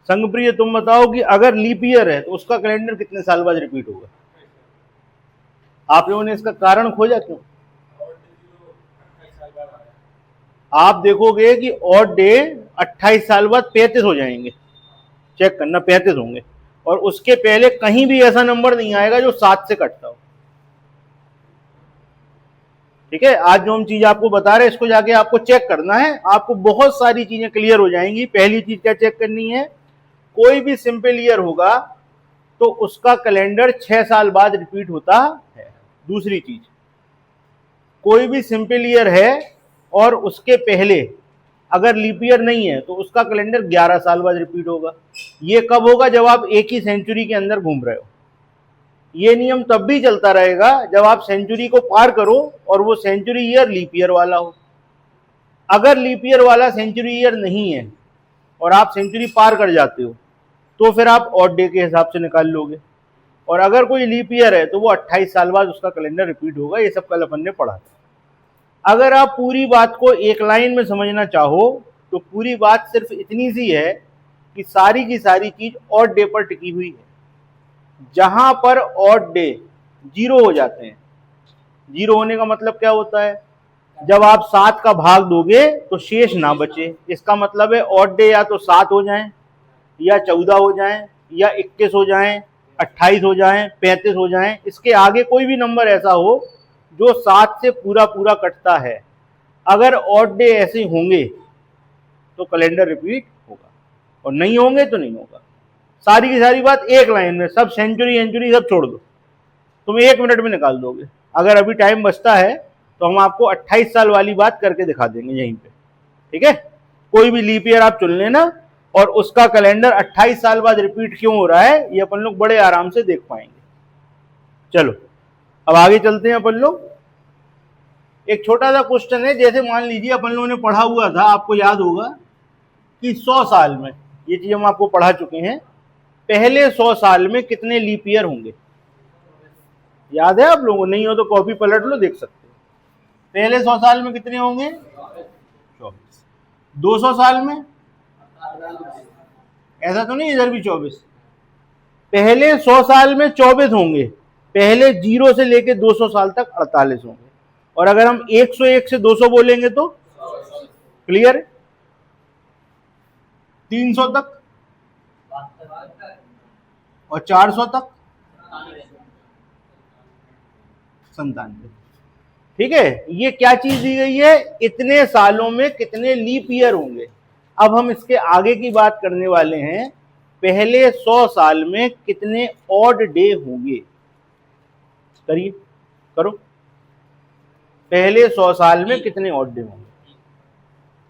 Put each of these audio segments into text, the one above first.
संगप्रिय तुम बताओ कि अगर लीप ईयर है तो उसका कैलेंडर कितने साल बाद रिपीट होगा? आप लोगों ने इसका कारण खोजा क्यों? आप देखोगे कि ऑड डे 28 साल बाद 35 हो जाएंगे, चेक करना 35 होंगे, और उसके पहले कहीं भी ऐसा नंबर नहीं आएगा जो 7 से कटता हो। ठीक है, आज जो हम चीज आपको बता रहे हैं इसको जाके आपको चेक करना है, आपको बहुत सारी चीजें क्लियर हो जाएंगी। पहली चीज क्या चेक करनी है, कोई भी सिंपल ईयर होगा तो उसका कैलेंडर 6 साल बाद रिपीट होता है। दूसरी चीज, कोई भी सिंपल ईयर है और उसके पहले अगर लीप ईयर नहीं है तो उसका कैलेंडर 11 साल बाद रिपीट होगा। ये कब होगा? जब आप एक ही सेंचुरी के अंदर घूम रहे हो। ये नियम तब भी चलता रहेगा जब आप सेंचुरी को पार करो और वो सेंचुरी ईयर लीप ईयर वाला हो। अगर लीप ईयर वाला सेंचुरी ईयर नहीं है और आप सेंचुरी पार कर जाते हो तो फिर आप ऑड डे के हिसाब से निकाल लोगे, और अगर कोई लीप ईयर है तो वो 28 साल बाद उसका कैलेंडर रिपीट होगा। ये सब कल अपन ने पढ़ा था। अगर आप पूरी बात को एक लाइन में समझना चाहो तो पूरी बात सिर्फ इतनी सी है कि सारी की सारी चीज ऑड डे पर टिकी हुई है। जहां पर ऑड डे 0 हो जाते हैं, 0 होने का मतलब क्या होता है? जब आप 7 का भाग दोगे तो शेष ना बचे। इसका मतलब है ऑड डे या तो 7 हो जाएं, या 14 हो जाएं, या 21 हो जाएं, 28 हो जाएं, 35 हो जाएं। इसके आगे कोई भी नंबर ऐसा हो जो 7 से पूरा पूरा कटता है। अगर ऑड डे ऐसे होंगे तो कैलेंडर रिपीट होगा, और नहीं होंगे तो नहीं होगा। सारी की सारी बात एक लाइन में, सब सेंचुरी एंचुरी सब छोड़ दो, तुम 1 मिनट में निकाल दोगे। अगर अभी टाइम बचता है तो हम आपको 28 साल वाली बात करके दिखा देंगे यहीं पे। ठीक है, कोई भी लीप ईयर आप चुन लेना और उसका कैलेंडर 28 साल बाद रिपीट क्यों हो रहा है ये अपन लोग बड़े आराम से देख पाएंगे। चलो अब आगे चलते हैं अपन लोग। एक छोटा सा क्वेश्चन है, जैसे मान लीजिए अपन लोगों ने पढ़ा हुआ था, आपको याद होगा कि 100 साल में, ये चीज हम आपको पढ़ा चुके हैं, पहले 100 साल में कितने लीप ईयर होंगे? याद है आप लोगों को? नहीं हो तो कॉपी पलट लो, देख सकते हो। पहले 100 साल में कितने होंगे? 24। 200 साल में? ऐसा तो नहीं इधर भी 24। पहले 100 साल में 24 होंगे, पहले 0 से लेके 200 साल तक 48 होंगे, और अगर हम 101 से 200 बोलेंगे तो क्लियर, 300 तक और 400 तक 97। ठीक है, ये क्या चीज दी गई है? इतने सालों में कितने लीप ईयर होंगे। अब हम इसके आगे की बात करने वाले हैं, पहले 100 साल में कितने ऑड डे होंगे। करिए, करो, पहले 100 साल में कितने ऑड डे होंगे।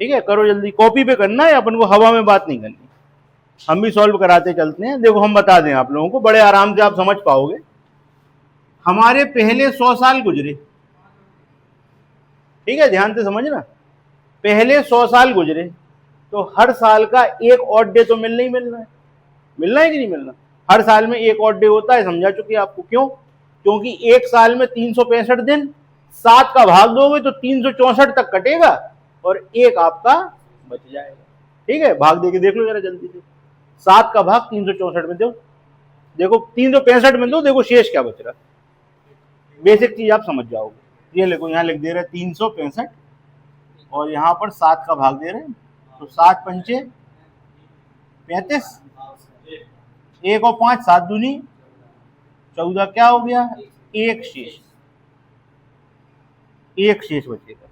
ठीक है, करो जल्दी, कॉपी पे करना है, अपन को हवा में बात नहीं करनी। हम भी सॉल्व कराते चलते हैं। देखो हम बता दें आप लोगों को, बड़े आराम से आप समझ पाओगे। हमारे पहले 100 साल गुजरे, ठीक है, ध्यान से समझना, पहले 100 साल गुजरे तो हर साल का एक ऑड डे तो मिलना ही मिलना है। मिलना है कि नहीं मिलना? हर साल में एक ऑड डे होता है, समझा चुके आपको। क्यों? क्योंकि एक साल में 365 दिन, 7 का भाग दोगे तो 364 तक कटेगा और एक आपका बच जाएगा। ठीक है, भाग देके देख लो जरा जल्दी से, 7 का भाग 364 में दो, देखो 365 में दो, देखो शेष क्या बच रहा है। बेसिक चीज आप समझ जाओगे। ये देखो यहाँ लिख दे रहे 365 और यहाँ पर 7 का भाग दे रहे हैं, तो 7 पंचे 35, 1 और 5 7 दूनी 14, क्या हो गया? एक शेष, एक शेष बचेगा।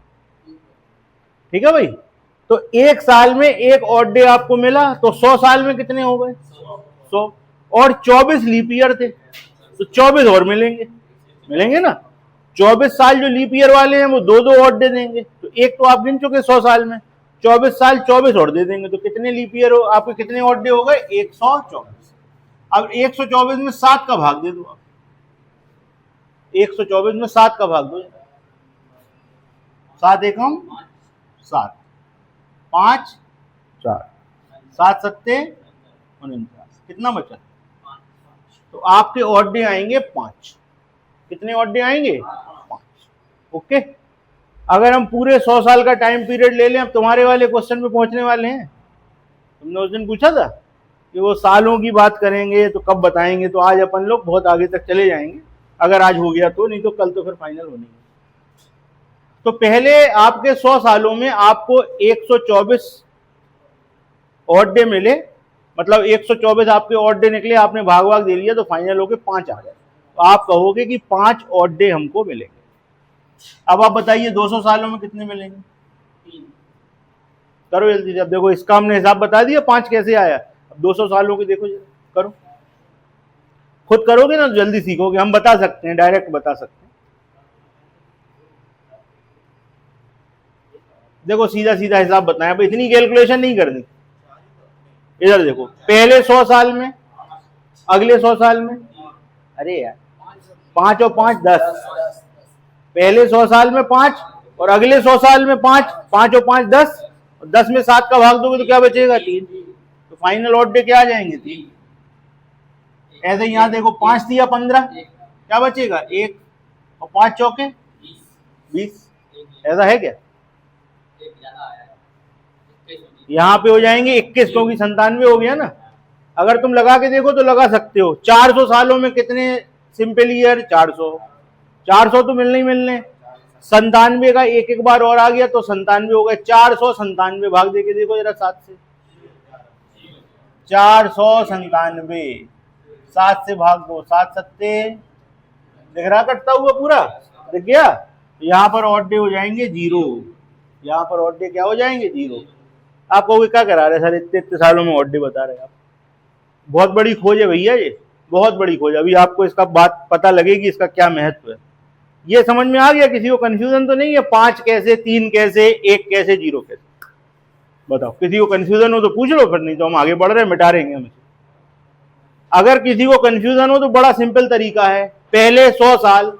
ठीक है भाई, तो एक साल में एक ऑड डे आपको मिला, तो 100 साल में कितने हो गए? 100, और 24 लीप ईयर थे तो 24 और मिलेंगे, मिलेंगे ना। 24 साल जो लीप ईयर वाले हैं वो 2-2 ऑड डे देंगे, तो एक तो आप गिन चुके 100 साल में, 24 साल 24 और दे देंगे, तो कितने लीप ईयर हो आपके, कितने ऑड डे हो गए? 124। अब 124 में 7 का भाग दे दो आप, 124 में 7 का भाग दो, 7 एकम 7, 5 4, 7 सत्ते 49, कितना बचा? तो आपके ऑड डे आएंगे 5। कितने ऑड डे आएंगे? 5। ओके, अगर हम पूरे 100 साल का टाइम पीरियड ले लें, अब तुम्हारे वाले क्वेश्चन पे पहुंचने वाले हैं। तुमने उस दिन पूछा था कि वो सालों की बात करेंगे तो कब बताएंगे, तो आज अपन लोग बहुत आगे तक चले जाएंगे, अगर आज हो गया तो, नहीं तो कल तो फिर फाइनल होनी है। तो पहले आपके 100 सालों में आपको 124 ऑड डे मिले, मतलब 124 आपके ऑड डे निकले, आपने भाग भाग दे लिया तो फाइनल होके 5 आ गए, तो आप कहोगे कि 5 ऑड डे हमको मिलेंगे। अब आप बताइए 200 सालों में कितने मिलेंगे? 3। करो जल्दी से। अब देखो इसका हमने हिसाब बता दिया 5 कैसे आया, अब 200 सालों की देखो करो, खुद करोगे ना जल्दी सीखोगे, हम बता सकते हैं, डायरेक्ट बता सकते हैं। देखो सीधा सीधा हिसाब बताएं, अब इतनी कैलकुलेशन नहीं करनी। इधर देखो, पहले 100 साल में, अगले 100 साल में, अरे यार 5 और 5 10, पहले 100 साल में 5 और अगले 100 साल में 5, 5 और 5 10, और 10 में 7 का भाग दोगे तो क्या बचेगा? 3। तो फाइनल ऑड डे क्या आ जाएंगे? 3। ऐसे ही यहां देखो 5 दिया 15, क्या बचेगा? 1, और 5 चौके 20। ऐसा है क्या? यहां पे हो जाएंगे 21, क्योंकि 97 हो गया ना। अगर तुम लगा के देखो तो लगा सकते हो 400 सालों में कितने सिंपल ईयर? 400। 400 तो मिलने ही मिलने, 97 का एक एक बार और आ गया तो 97 हो गए। 497 भाग देके देखो जरा 7 से, 497 7 से भाग दो, 7 सत्ते, दिख रहा कटता हुआ पूरा, दिख गया। यहाँ पर ऑड डे हो जाएंगे 0, यहाँ पर ऑड डे क्या हो जाएंगे? 0। आप कहोगे क्या करा रहे सर, इतने इतने सालों में ऑड डे बता रहे हैं आप? बहुत बड़ी खोज है भैया, ये बहुत बड़ी खोज। अभी आपको इसका बात पता लगेगी, इसका क्या महत्व है। ये समझ में आ गया? किसी को कंफ्यूजन तो नहीं है? 5 कैसे, 3 कैसे, 1 कैसे, 0 कैसे? बताओ, किसी को कंफ्यूजन हो तो पूछ लो, फिर नहीं तो हम आगे बढ़ रहे हैं, मिटा रहेंगे हम। अगर किसी को कंफ्यूजन हो तो बड़ा सिंपल तरीका है, पहले 100 साल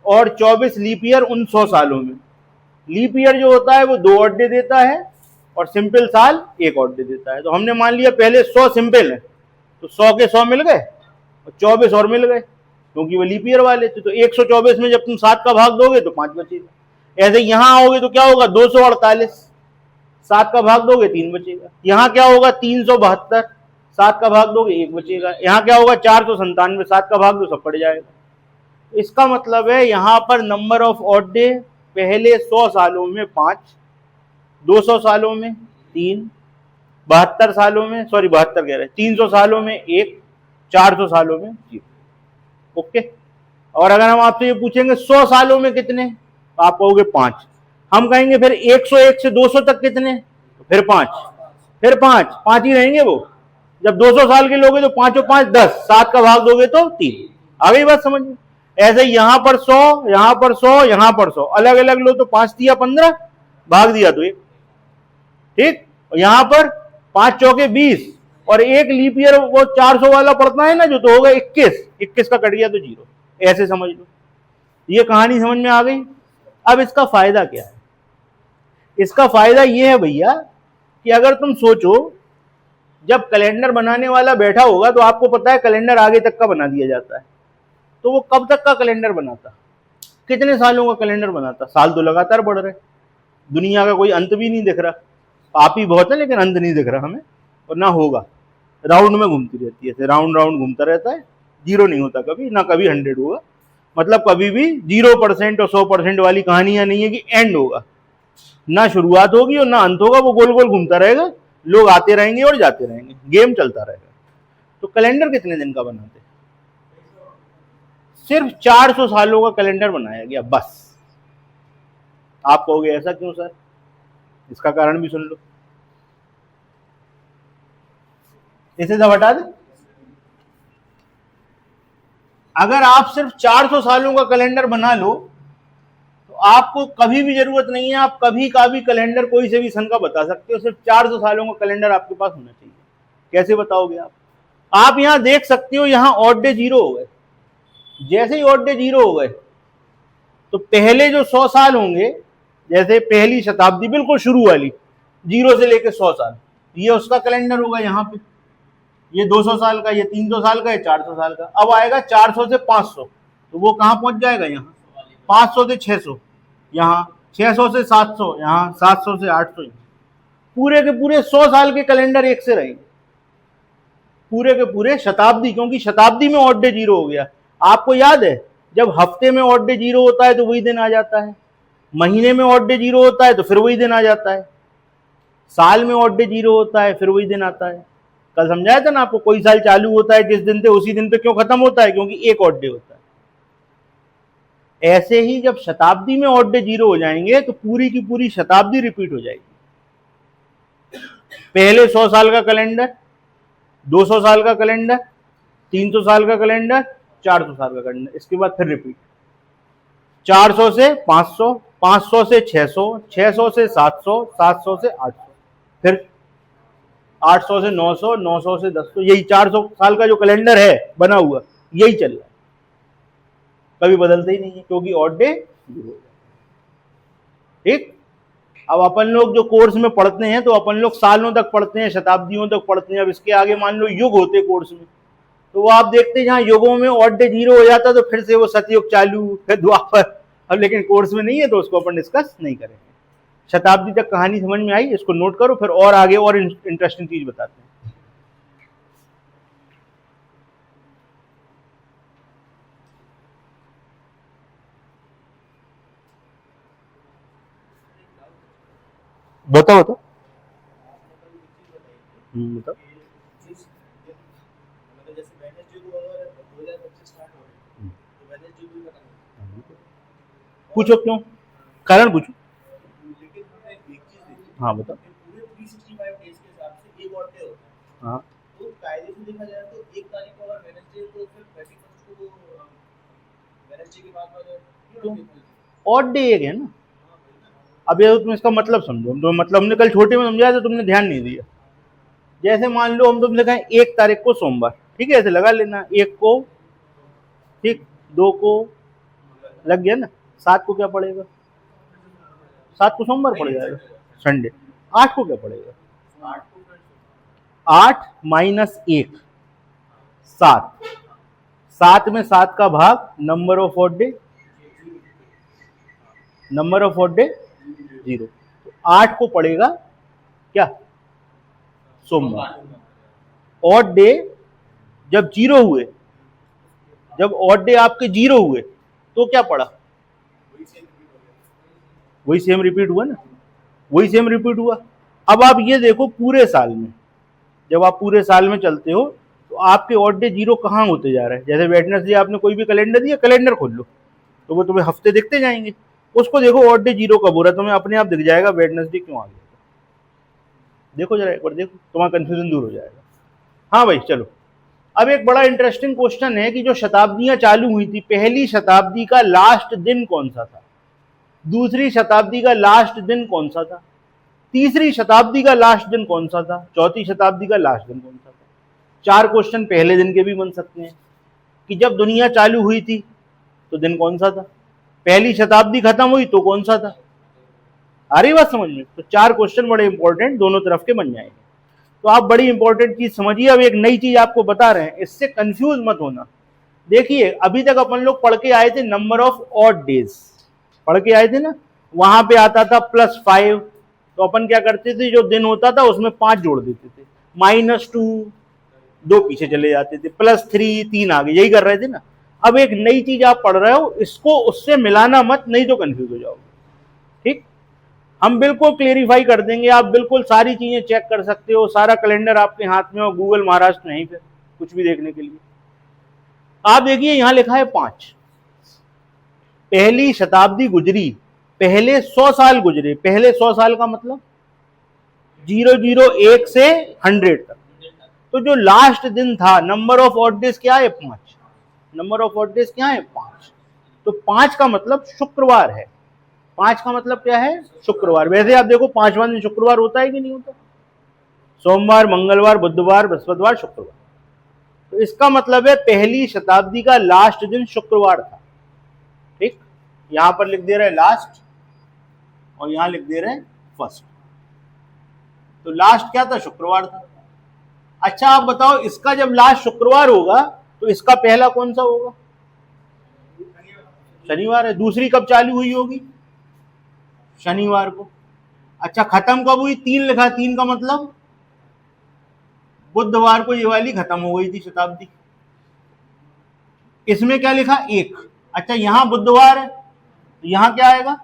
और 24 लीप ईयर उन 100 सालों में। लीप ईयर जो होता है वो 2 ऑड डे देता है और सिंपल साल 1 ऑड डे देता है। तो हमने मान लिया पहले 100 सिंपल है, तो 100 के 100 मिल गए और 24 और मिल गए, क्योंकि वो लीप ईयर वाले थे। तो 124 में जब तुम 7 का भाग दोगे तो 5 बचेगा। ऐसे यहां आओगे तो क्या होगा? 248, 7 का भाग दोगे 3 बचेगा। यहां क्या होगा? 372, 7 का भाग दोगे 1 बचेगा। यहां क्या होगा? 497, 7 का भाग दो सब पड़ जाएगा। इसका मतलब है यहां पर नंबर ऑफ ऑड डे पहले 100 सालों में 5, 200 सालों में 3, 72 सालों में, सॉरी 72 कह रहे, 300 सालों में 1, 400 सालों में 0। ओके। और अगर हम आपसे ये पूछेंगे 100 सालों में कितने, तो आप कहोगे 5। हम कहेंगे फिर 101 से 200 तक कितने, तो फिर 5, फिर 5 ही रहेंगे वो। जब 200 साल के लोगे तो 5 और 5 10, 7 का भाग दोगे तो 3। आ गई बात समझ में? ऐसे यहां पर 100, यहां पर 100, यहां पर 100, अलग अलग लो तो 5 दिया 15, भाग दिया तो 1, ठीक। और यहां पर 5 चौके 20 और 1 लीप ईयर वो 400 वाला पड़ता है ना जो, तो होगा 21 का कट गया तो 0। ऐसे समझ लो, ये कहानी समझ में आ गई। अब इसका फायदा क्या है? इसका फायदा ये है भैया कि अगर तुम सोचो, जब कैलेंडर बनाने वाला बैठा होगा तो आपको पता है कैलेंडर आगे तक का बना दिया जाता है, तो वो कब तक का कैलेंडर बनाता? कितने सालों का कैलेंडर बनाता? साल तो लगातार बढ़ रहे, दुनिया का कोई अंत भी नहीं दिख रहा। आप ही बहुत है लेकिन अंत नहीं दिख रहा हमें, और ना होगा। राउंड में घूमती रहती है, राउंड राउंड घूमता रहता है, 0 नहीं होता कभी, ना कभी 100 होगा। मतलब कभी भी 0% और 100% वाली कहानियां नहीं है कि एंड होगा, ना शुरुआत होगी और ना अंत होगा। वो गोल गोल घूमता रहेगा, लोग आते रहेंगे और जाते रहेंगे, गेम चलता रहेगा। तो कैलेंडर कितने दिन का बनाते? सिर्फ 400 सालों का कैलेंडर बनाया गया बस। आप कहोगे ऐसा क्यों सर? इसका कारण भी सुन लो, इसे सब हटा दे। अगर आप सिर्फ 400 सालों का कैलेंडर बना लो तो आपको कभी भी जरूरत नहीं है, आप कभी का भी कैलेंडर कोई से भी सन का बता सकते हो। सिर्फ 400 सालों का कैलेंडर आपके पास होना चाहिए। कैसे बताओगे आप? आप यहां देख सकते हो, यहां ऑड डे 0 हो गए। जैसे ही ऑड डे 0 हो गए तो पहले जो 100 साल होंगे, जैसे पहली शताब्दी बिल्कुल शुरू वाली, 0 से लेकर 100 साल, ये उसका कैलेंडर होगा। यहाँ पे ये 200 साल का, ये 300 साल का, ये 400 साल का। अब आएगा 400 से 500, तो वो कहां पहुंच जाएगा? यहाँ 500 से 600, यहाँ 600 से 700, यहाँ 700 से 800। पूरे के पूरे 100 साल के कैलेंडर एक से रहेंगे। पूरे के पूरे शताब्दी, क्योंकि शताब्दी में ऑड डे 0 हो गया। आपको याद है जब हफ्ते में ऑड डे 0 होता है तो वही दिन आ जाता है, महीने में ऑड डे 0 होता है तो फिर वही दिन आ जाता है, साल में ऑड डे 0 होता है फिर वही दिन आता है। कल समझाया था ना आपको, कोई साल चालू होता है जिस दिन से उसी दिन पे क्यों खत्म होता है, क्योंकि एक ऑड डे होता है। ऐसे ही जब शताब्दी में ऑड डे 0 हो जाएंगे तो पूरी की पूरी शताब्दी रिपीट हो जाएगी। पहले 100 साल का कैलेंडर, 200 साल का कैलेंडर, 300 साल का कैलेंडर, 400 साल का कैलेंडर, इसके बाद फिर रिपीट। 400 से 500, 500 से 600, 600 से 700, 700 से 800, फिर 800 से 900, 900 से 1000, यही 400 साल का जो कैलेंडर है बना हुआ यही चल रहा है, कभी बदलते ही नहीं है, क्योंकि ऑड डे 0। ठीक। अब अपन लोग जो कोर्स में पढ़ते हैं तो अपन लोग सालों तक पढ़ते हैं, शताब्दियों तक पढ़ते हैं। अब इसके आगे मान लो युग होते कोर्स में, तो वो आप देखते हैं जहां युगों में ऑड डे 0 हो जाता तो फिर से वो सतयुग चालू, फिर द्वापर। अब लेकिन कोर्स में नहीं है तो उसको अपन डिस्कस नहीं करेंगे। शताब्दी तक कहानी समझ में आई, इसको नोट करो, फिर और आगे और इंटरेस्टिंग चीज बताते हैं। बताओ बताओ। बताओ। पूछो क्यों, कारण पूछो। हाँ बताओ। हाँ तो कायदे से देखा जाए तो 1 तारीख को अगर वेडनेसडे तो फिर 31 को वेडनेसडे के बाद ऑड डे एक है ना। अब ये तुम इसका मतलब समझो, तो मतलब हमने कल छोटे में समझाया तो तुमने ध्यान नहीं दिया। जैसे मान लो हम तुमसे कहें 1 तारीख को सोमवार, ठीक है, ऐसे लगा लेना, 1 को, ठीक, 2 को, लग गया ना, 7 को क्या पड़ेगा, 7 को सोमवार पड़ जाएगा, संडे। 8 को क्या पड़ेगा, 8 माइनस 1 7, 7 में 7 का भाग, number of odd day, number of odd day 0, तो 8 को पड़ेगा क्या, सोमवार। ऑड डे जब 0 हुए, जब ऑड डे आपके 0 हुए तो क्या पड़ा, वही सेम रिपीट हुआ ना, वही सेम रिपीट हुआ। अब आप ये देखो पूरे साल में, जब आप पूरे साल में चलते हो तो आपके ऑड डे 0 कहाँ होते जा रहे हैं। जैसे वेडनेसडे आपने कोई भी कैलेंडर दिया, कैलेंडर खोल लो तो वो तुम्हें हफ्ते दिखते जाएंगे, उसको देखो ऑड डे 0 कब हो रहा है, तुम्हें अपने आप दिख जाएगा वेडनेसडे क्यों आ गया। देखो जरा एक बार, देखो तुम्हारा कंफ्यूजन दूर हो जाएगा। हाँ भाई चलो, अब एक बड़ा इंटरेस्टिंग क्वेश्चन है कि जो शताब्दियां चालू हुई थी, पहली शताब्दी का लास्ट दिन कौन सा था, दूसरी शताब्दी का लास्ट दिन कौन सा था, तीसरी शताब्दी का लास्ट दिन कौन सा था, चौथी शताब्दी का लास्ट दिन कौन सा था। 4 क्वेश्चन पहले दिन के भी बन सकते हैं कि जब दुनिया चालू हुई थी तो दिन कौन सा था, पहली शताब्दी खत्म हुई तो कौन सा था। आ रही बात समझ में। तो 4 क्वेश्चन बड़े इंपॉर्टेंट दोनों तरफ के बन जाएंगे। तो आप बड़ी इंपॉर्टेंट चीज समझिए। अब एक नई चीज आपको बता रहे हैं, इससे कंफ्यूज मत होना। देखिए अभी तक अपन लोग पढ़ के आए थे नंबर ऑफ ऑड डेज, पढ़ के आए थे ना, वहां पे आता था +5, तो अपन क्या करते थे, जो दिन होता था उसमें 5 जोड़ देते थे, -2 2 पीछे चले जाते थे, +3 3 आगे, यही कर रहे थे ना। अब एक नई चीज आप पढ़ रहे हो, इसको उससे मिलाना मत, नहीं तो कंफ्यूज हो जाओगे। ठीक, हम बिल्कुल क्लेरिफाई कर देंगे, आप बिल्कुल सारी चीजें चेक कर सकते हो, सारा कैलेंडर आपके हाथ में और गूगल महाराष्ट्र नहीं, फिर कुछ भी देखने के लिए। आप देखिए यहां लिखा है 5, पहली शताब्दी गुजरी, पहले 100 साल गुजरे। पहले 100 साल का मतलब 001 से 100 तक। तो जो लास्ट दिन था, नंबर ऑफ ऑड डेज क्या है, 5, नंबर ऑफ ऑड डेज क्या है, 5। तो 5 का मतलब शुक्रवार है। 5 का मतलब क्या है, शुक्रवार। वैसे आप देखो 5वां दिन शुक्रवार होता है कि नहीं होता, सोमवार, मंगलवार, बुधवार, बृहस्पतिवार, शुक्रवार। तो इसका मतलब है पहली शताब्दी का लास्ट दिन शुक्रवार था। ठीक, यहां पर लिख दे रहे हैं लास्ट और यहां लिख दे रहे हैं फर्स्ट। तो लास्ट क्या था, शुक्रवार था। अच्छा आप बताओ, इसका जब लास्ट शुक्रवार होगा तो इसका पहला कौन सा होगा, शनिवार है। दूसरी कब चालू हुई होगी, शनिवार को। अच्छा खत्म कब हुई, 3 लिखा, 3 का मतलब बुधवार को ये वाली खत्म हो गई थी शताब्दी। इसमें क्या लिखा? एक। अच्छा, यहां बुधवार है, तो यहां क्या आएगा?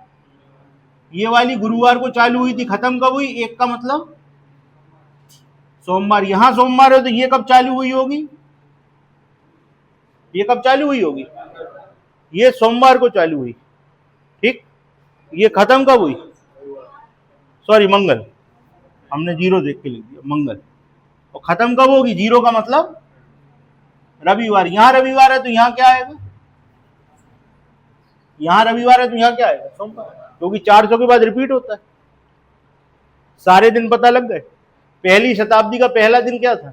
ये वाली गुरुवार को चालू हुई थी, खत्म कब हुई? एक का मतलब सोमवार। यहां सोमवार है तो ये कब चालू हुई होगी? ये कब चालू हुई होगी? ये सोमवार को चालू हुई, ठीक। ये खत्म कब हुई? सॉरी, मंगल। हमने जीरो देख के लिख दिया, मंगल। और खत्म कब होगी? जीरो का मतलब रविवार। यहां रविवार है तो यहां क्या आएगा? यहां रविवार है तो यहां क्या आएगा? सोमवार, क्योंकि 400 के बाद रिपीट होता है। सारे दिन पता लग गए। पहली शताब्दी का पहला दिन क्या था?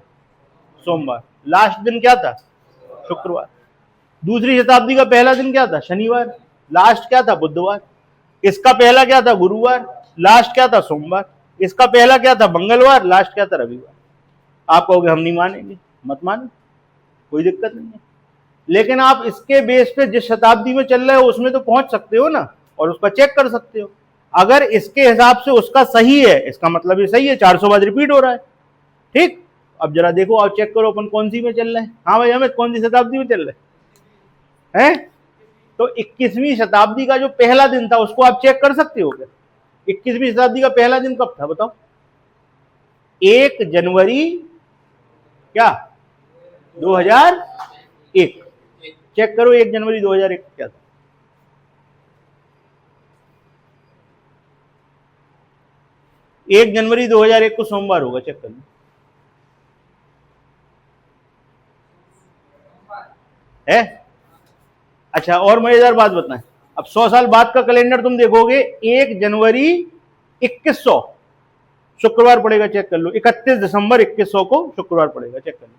सोमवार। लास्ट दिन क्या था? शुक्रवार। दूसरी शताब्दी का पहला दिन क्या था? शनिवार। लास्ट क्या था? बुधवार। इसका पहला क्या था? गुरुवार। लास्ट क्या था? सोमवार। इसका पहला क्या था? मंगलवार। लास्ट क्या था? रविवार। आप कहोगे हम नहीं मानेंगे, मत मानो, कोई दिक्कत नहीं है। लेकिन आप इसके बेस पे जिस शताब्दी में चल रहे हो उसमें तो पहुंच सकते हो ना, और उसका चेक कर सकते हो। अगर इसके हिसाब से उसका सही है, इसका मतलब ये सही है, 400 बाद रिपीट हो रहा है, ठीक। अब जरा देखो, आप चेक करो अपन कौन सी में चल रहे हैं। हाँ भाई हमें कौन सी शताब्दी में चल रहे हैं? तो 21वीं शताब्दी का जो पहला दिन था उसको आप चेक कर सकते हो क्या? 21वीं शताब्दी का पहला दिन कब था बताओ? 1 जनवरी क्या? 2001। चेक करो 1 जनवरी 2001 क्या था? एक जनवरी 2001 को सोमवार होगा, चेक कर लो। है? अच्छा, और मजेदार बात बताएं, अब 100 साल बाद का कैलेंडर तुम देखोगे, 1 जनवरी 2100 शुक्रवार पड़ेगा, चेक कर लो। 31 दिसंबर 2100 को शुक्रवार पड़ेगा, चेक कर लो।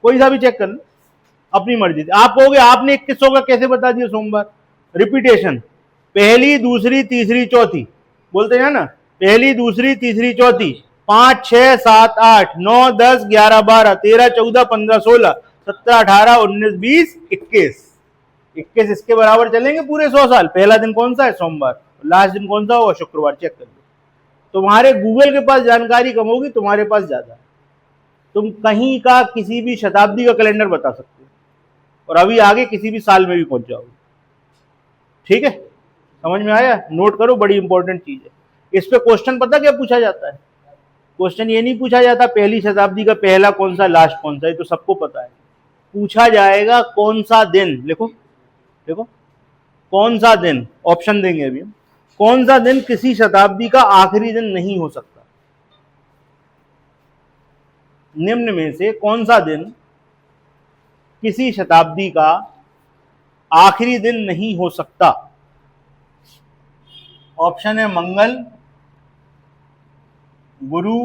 कोई सा भी चेक कर लो, अपनी मर्जी से। आप कहोगे आपने 2100 का कैसे बता दिया सोमवार? रिपीटेशन, पहली दूसरी तीसरी चौथी, बोलते हैं ना, पहली दूसरी तीसरी चौथी, 5 6 7 8 9 10 11 12 13 14 15 16 17 18 19 20 21 21 इसके बराबर चलेंगे पूरे 100 साल। पहला दिन कौन सा है? सोमवार। लास्ट दिन कौन सा होगा? शुक्रवार। चेक कर लो। तुम्हारे गूगल के पास जानकारी कम होगी, तुम्हारे पास ज्यादा है। तुम कहीं का किसी भी शताब्दी का कैलेंडर बता सकते हो, और अभी आगे किसी भी साल में भी पहुंच जाओगे, ठीक है? समझ में आया? नोट करो, बड़ी इंपॉर्टेंट चीज है। इस पे क्वेश्चन पता क्या पूछा जाता है? क्वेश्चन ये नहीं पूछा जाता पहली शताब्दी का पहला कौन सा, लास्ट कौन सा, ये तो सबको पता है। पूछा जाएगा कौन सा दिन। देखो देखो, कौन सा दिन, ऑप्शन देंगे अभी हम। कौन सा दिन किसी शताब्दी का आखिरी दिन नहीं हो सकता? निम्न में से कौन सा दिन किसी शताब्दी का आखिरी दिन नहीं हो सकता? ऑप्शन है मंगल, गुरु,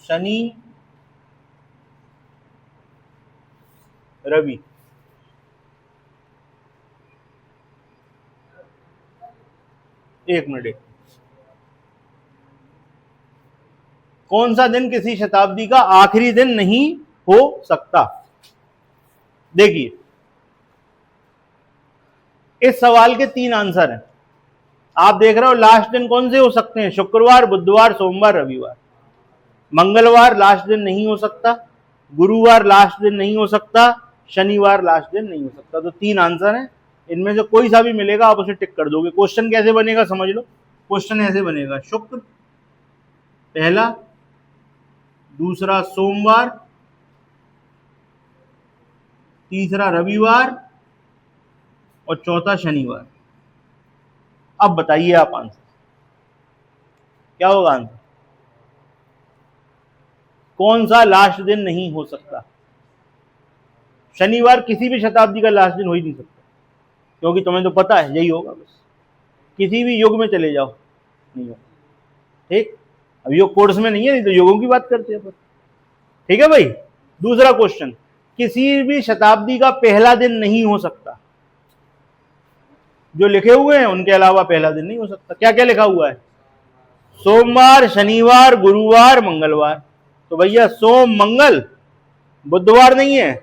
शनि, रवि। एक मिनट, कौन सा दिन किसी शताब्दी का आखिरी दिन नहीं हो सकता? देखिए, इस सवाल के 3 आंसर हैं। आप देख रहे हो लास्ट दिन कौन से हो सकते हैं? शुक्रवार, बुधवार, सोमवार, रविवार। मंगलवार लास्ट दिन नहीं हो सकता, गुरुवार लास्ट दिन नहीं हो सकता, शनिवार लास्ट दिन नहीं हो सकता। तो 3 आंसर हैं, इनमें से कोई सा भी मिलेगा आप उसे टिक कर दोगे। क्वेश्चन कैसे बनेगा समझ लो। क्वेश्चन ऐसे बनेगा, शुक्र पहला, दूसरा सोमवार, तीसरा रविवार और चौथा शनिवार। अब बताइए आप आंसर क्या होगा? आंसर कौन सा लास्ट दिन नहीं हो सकता? शनिवार किसी भी शताब्दी का लास्ट दिन हो ही नहीं सकता, क्योंकि तुम्हें तो पता है यही होगा। बस किसी भी युग में चले जाओ, नहीं होगा, ठीक। अब योग कोर्स में नहीं है, नहीं तो युगों की बात करते हैं, ठीक है भाई। दूसरा क्वेश्चन, किसी भी शताब्दी का पहला दिन नहीं हो सकता। जो लिखे हुए हैं उनके अलावा पहला दिन नहीं हो सकता। क्या क्या लिखा हुआ है? सोमवार, शनिवार, गुरुवार, मंगलवार। तो भैया सोम मंगल, बुधवार नहीं है,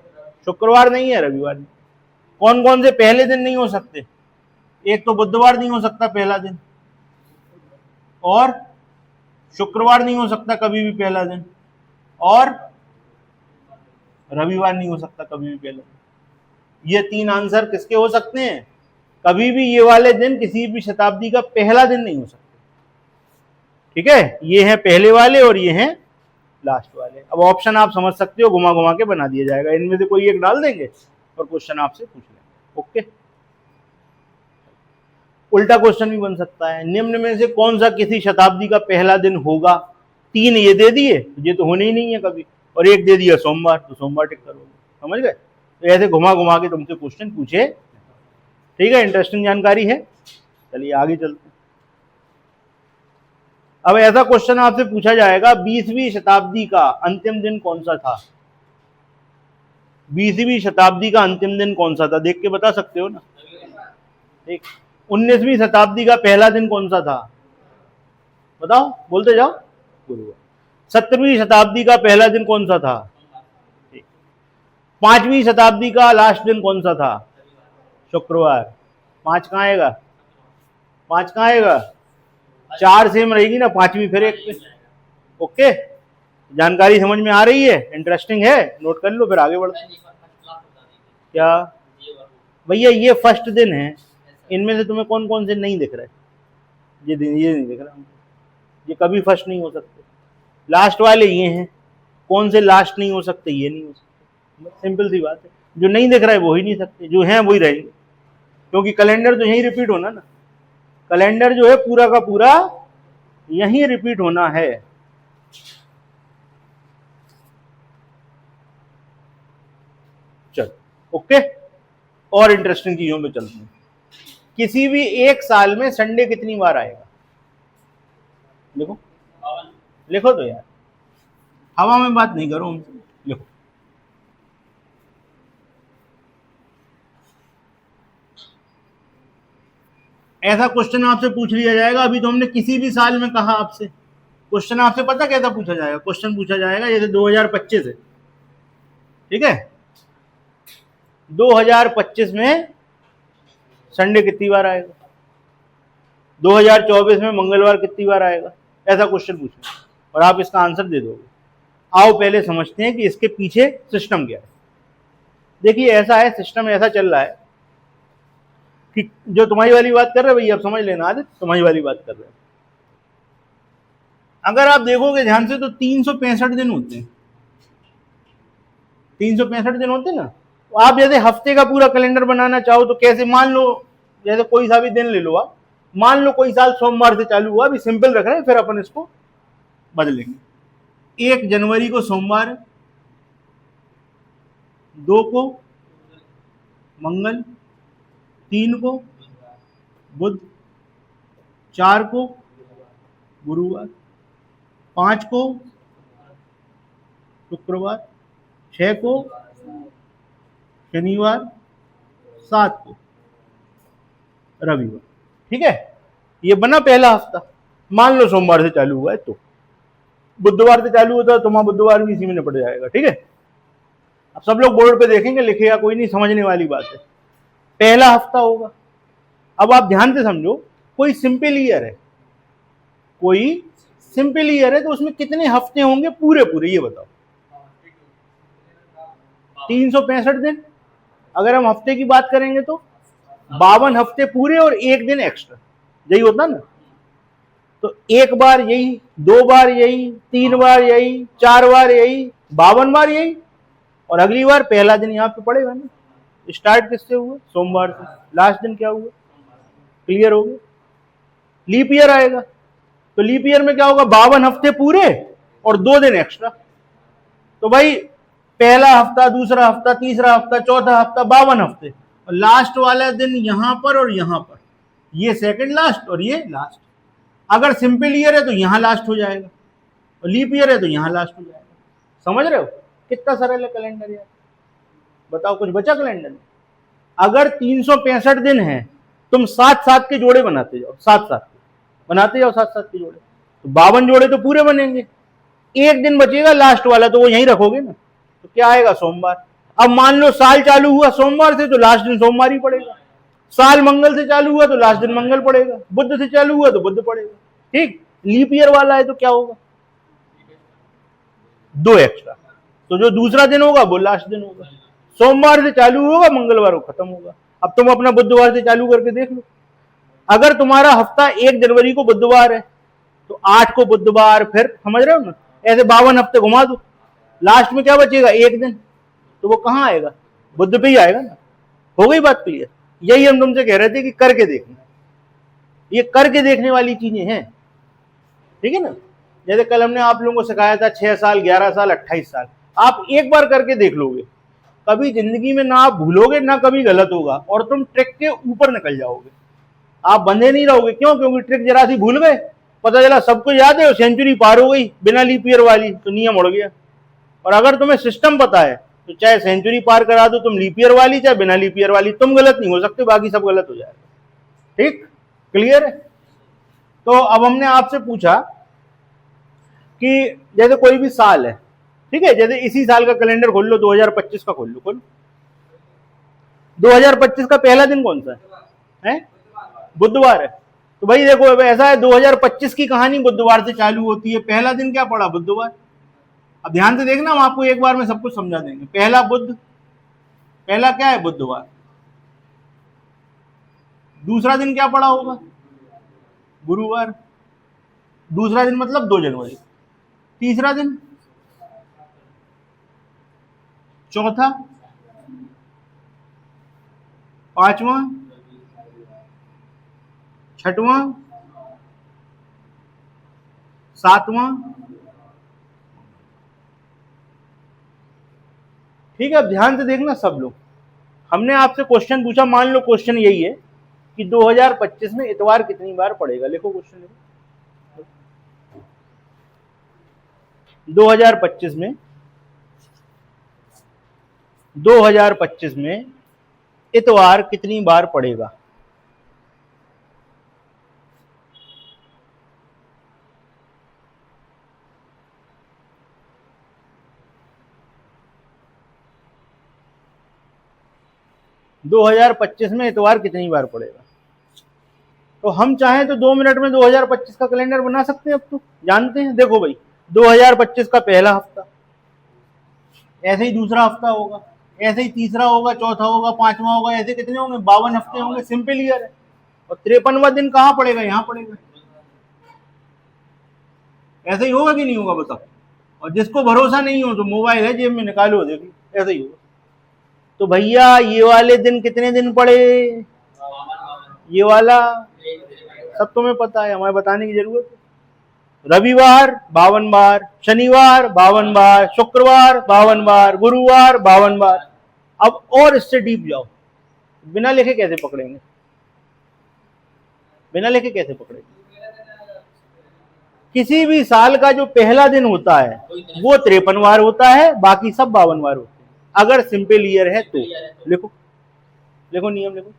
शुक्रवार नहीं है, रविवार नहीं। कौन कौन से पहले दिन नहीं हो सकते? एक तो बुधवार नहीं हो सकता पहला दिन, और शुक्रवार नहीं हो सकता कभी भी पहला दिन, और रविवार नहीं हो सकता कभी भी पहला दिन। ये तीन आंसर किसके हो सकते हैं? कभी भी ये वाले दिन किसी भी शताब्दी का पहला दिन नहीं हो सकता। ठीक है, ये हैं पहले वाले और ये हैं लास्ट वाले। अब ऑप्शन आप समझ सकते हो, घुमा घुमा के बना दिया जाएगा, इनमें से कोई एक डाल देंगे और क्वेश्चन आपसे पूछ लेंगे। ओके, उल्टा क्वेश्चन भी बन सकता है, निम्न में से कौन सा किसी शताब्दी का पहला दिन होगा? तीन ये दे दिए, ये तो होने ही नहीं है कभी, और एक दे दिया सोमवार, तो सोमवार टिक करोगे। समझ गए? तो ऐसे घुमा घुमा के तुमसे क्वेश्चन पूछे। ठीक है, इंटरेस्टिंग जानकारी है। चलिए आगे चलते हैं। अब ऐसा क्वेश्चन आपसे पूछा जाएगा, 20वीं शताब्दी का अंतिम दिन कौन सा था? 20वीं शताब्दी का अंतिम दिन कौन सा था? देख के बता सकते हो ना? ठीक। 19वीं शताब्दी का पहला दिन कौन सा था? बताओ, बोलते जाओ। गुरुवार। 17वीं शताब्दी का पहला दिन कौन सा था? 5वीं शताब्दी का लास्ट दिन कौन सा था? शुक्रवार। 5 कहाँ आएगा? 5 कहाँ आएगा? 4 सेम रहेगी ना, 5वीं फिर एक पे। ओके, जानकारी समझ में आ रही है? इंटरेस्टिंग है, नोट कर लो, फिर आगे बढ़ते हैं। क्या भैया, ये फर्स्ट दिन है, इनमें से तुम्हें कौन कौन से नहीं दिख रहे? ये नहीं दिख रहा, ये कभी फर्स्ट नहीं हो सकते। लास्ट वाले ये हैं, कौन से लास्ट नहीं हो सकते? ये नहीं हो सकते। सिंपल सी बात है, जो नहीं दिख रहा है वो ही नहीं सकते, जो है वही रहेंगे, क्योंकि कैलेंडर तो यही रिपीट होना ना। कैलेंडर जो है पूरा का पूरा यही रिपीट होना है। चल ओके, और इंटरेस्टिंग चीजों में चलते हैं। किसी भी एक साल में संडे कितनी बार आएगा? देखो, लिखो तो यार, हवा में बात नहीं करो हमसे, लिखो। ऐसा क्वेश्चन आपसे पूछ लिया जाएगा, अभी तो हमने किसी भी साल में कहा आपसे। क्वेश्चन आपसे पता कैसा पूछा जाएगा? क्वेश्चन पूछा जाएगा जैसे 2025 है, ठीक है, 2025 में संडे कितनी बार आएगा? 2024 में मंगलवार कितनी बार आएगा? ऐसा क्वेश्चन पूछना और आप इसका आंसर दे दोगे। आओ पहले समझते हैं कि इसके पीछे सिस्टम क्या है। देखिए, ऐसा है, सिस्टम ऐसा चल रहा है कि जो तुम्हारी वाली बात कर रहे हैं भैया, अब समझ लेना, आज तुम्हारी वाली बात कर रहे हैं। अगर आप देखोगे ध्यान से तो 365 दिन होते हैं, 365 दिन होते हैं ना। तो आप जैसे हफ्ते का पूरा कैलेंडर बनाना चाहो तो कैसे? मान लो जैसे कोई सा भी दिन ले लो आप, मान लो कोई साल सोमवार से चालू हुआ, अभी सिंपल रख रहे हैं, फिर अपन इसको बदलेंगे। 1 जनवरी को सोमवार, 2 को मंगल, 3 को बुध, 4 को गुरुवार, 5 को शुक्रवार, 6 को शनिवार, 7 को रविवार। ठीक है, ये बना पहला हफ्ता। मान लो सोमवार से चालू हुआ है तो बुधवार से चालू होता है तो वहां बुधवार भी इसी में निपट जाएगा। ठीक है, अब सब लोग बोर्ड पे देखेंगे, लिखेगा कोई नहीं, समझने वाली बात है। पहला हफ्ता होगा। अब आप ध्यान से समझो, कोई सिंपल ईयर है, कोई सिंपल ईयर है तो उसमें कितने हफ्ते होंगे पूरे पूरे, ये बताओ। 365 दिन। अगर हम हफ्ते की बात करेंगे तो 52 हफ्ते पूरे और 1 दिन एक्स्ट्रा, यही होता ना। तो 1 बार यही, 2 बार यही, 3 बार यही, 4 बार यही, 52 बार यही, और अगली बार पहला दिन यहाँ पे पड़ेगा ना। स्टार्ट किससे हुआ? सोमवार से। लास्ट दिन क्या हुआ? क्लियर हो गया? लीप ईयर आएगा तो लीप ईयर में क्या होगा? 52 हफ्ते पूरे और 2 दिन एक्स्ट्रा। तो भाई पहला हफ्ता, दूसरा हफ्ता, तीसरा हफ्ता, चौथा हफ्ता, 52 हफ्ते, और लास्ट वाला दिन यहां पर और यहां पर, ये सेकंड लास्ट और ये लास्ट। अगर सिंपल ईयर है तो यहां लास्ट हो जाएगा, और लीप ईयर है तो यहां लास्ट हो जाएगा। समझ रहे हो कितना सरल है कैलेंडर यार? बताओ, कुछ बचा कैलेंडर में? अगर 365 दिन है, तुम 7-7 के जोड़े बनाते जाओ, 7-7 बनाते जाओ, 7-7 के जोड़े। तो 52 जोड़े तो पूरे बनेंगे, एक दिन बचेगा लास्ट वाला, तो वो यहीं रखोगे ना, तो क्या आएगा? सोमवार। अब मान लो साल चालू हुआ सोमवार से, तो लास्ट दिन सोमवार ही पड़ेगा। साल मंगल से चालू हुआ तो लास्ट दिन मंगल पड़ेगा। बुध से चालू हुआ तो बुध पड़ेगा। ठीक, लीप ईयर वाला है तो क्या होगा? 2 एक्स्ट्रा, तो जो दूसरा दिन होगा वो लास्ट दिन होगा। सोमवार से चालू होगा, मंगलवार को खत्म होगा। अब तुम अपना बुधवार से चालू करके देख लो। अगर तुम्हारा हफ्ता 1 जनवरी को बुधवार है तो 8 को बुधवार, फिर समझ रहे हो ना, ऐसे 52 हफ्ते घुमा दो, लास्ट में क्या बचेगा? एक दिन, तो वो कहां आएगा? बुध पे ही आएगा ना। हो गई बात क्लियर? यही हम तुमसे कह रहे थे कि करके देखना, ये करके देखने वाली चीजें हैं, ठीक है ना। जैसे कल हमने आप लोगों को सिखाया था 6 साल, 11 साल, 28 साल, आप एक बार करके देख लोगे, कभी जिंदगी में ना आप भूलोगे ना कभी गलत होगा, और तुम ट्रिक के ऊपर निकल जाओगे। आप बंधे नहीं रहोगे। क्यों? क्योंकि ट्रिक जरा सी भूल गए, पता चला सबको याद है, सेंचुरी पार हो गई बिना लीप ईयर वाली, तो नियम उड़ गया। और अगर तुम्हें सिस्टम पता है तो चाहे सेंचुरी पार करा दो तुम लीप ईयर वाली, चाहे बिना लीप ईयर वाली, तुम गलत नहीं हो सकते, बाकी सब गलत हो जाएगा। ठीक, क्लियर है? तो अब हमने आपसे पूछा कि जैसे कोई भी साल है, ठीक है, जैसे इसी साल का कैलेंडर खोल लो, 2025 का खोल लो। 2025 का पहला दिन कौन सा है? बुधवार है। तो भाई देखो, अब ऐसा है, 2025 की कहानी बुधवार से चालू होती है। पहला दिन क्या पड़ा? बुधवार। अब ध्यान से देखना, हम आपको एक बार में सब कुछ समझा देंगे। पहला बुध, पहला क्या है? बुधवार। दूसरा दिन क्या पड़ा होगा? गुरुवार। दूसरा दिन मतलब 2 जनवरी। तीसरा दिन, चौथा, पांचवा, छठवां, सातवां। ठीक है, अब ध्यान से देखना सब लोग। हमने आपसे क्वेश्चन पूछा, मान लो क्वेश्चन यही है कि 2025 में इतवार कितनी बार पड़ेगा। लिखो क्वेश्चन, लिखो। 2025 में 2025 में इतवार कितनी बार पड़ेगा? दो 2025 में इतवार कितनी बार पड़ेगा? तो हम चाहें तो 2 मिनट में 2025 का कैलेंडर बना सकते हैं। अब तो जानते हैं। देखो भाई, 2025 का पहला हफ्ता, ऐसे ही दूसरा हफ्ता होगा, ऐसे ही तीसरा होगा, चौथा होगा, पांचवा होगा, ऐसे कितने होंगे? 52 हफ्ते होंगे। सिंपल ईयर है। और 53वां दिन कहां पड़ेगा? यहां पड़ेगा। ऐसे ही होगा कि नहीं होगा बताओ? और जिसको भरोसा नहीं हो तो मोबाइल है जेब में, निकालो, देखिए ऐसे ही होगा। तो भैया ये वाले दिन कितने दिन पड़े? ये वाला सब तुम्हें पता है, हमें बताने की जरूरत है। रविवार 52 बार, शनिवार 52 बार, शुक्रवार 52 बार, गुरुवार 52 बार। अब और इससे डीप जाओ, बिना लिखे कैसे पकड़ेंगे? बिना लिखे कैसे पकड़ेंगे? किसी भी साल का जो पहला दिन होता है वो 53 बार होता है, बाकी सब 52 बार होते हैं। अगर सिंपल ईयर है तो लिखो, लिखो नियम, लिखो।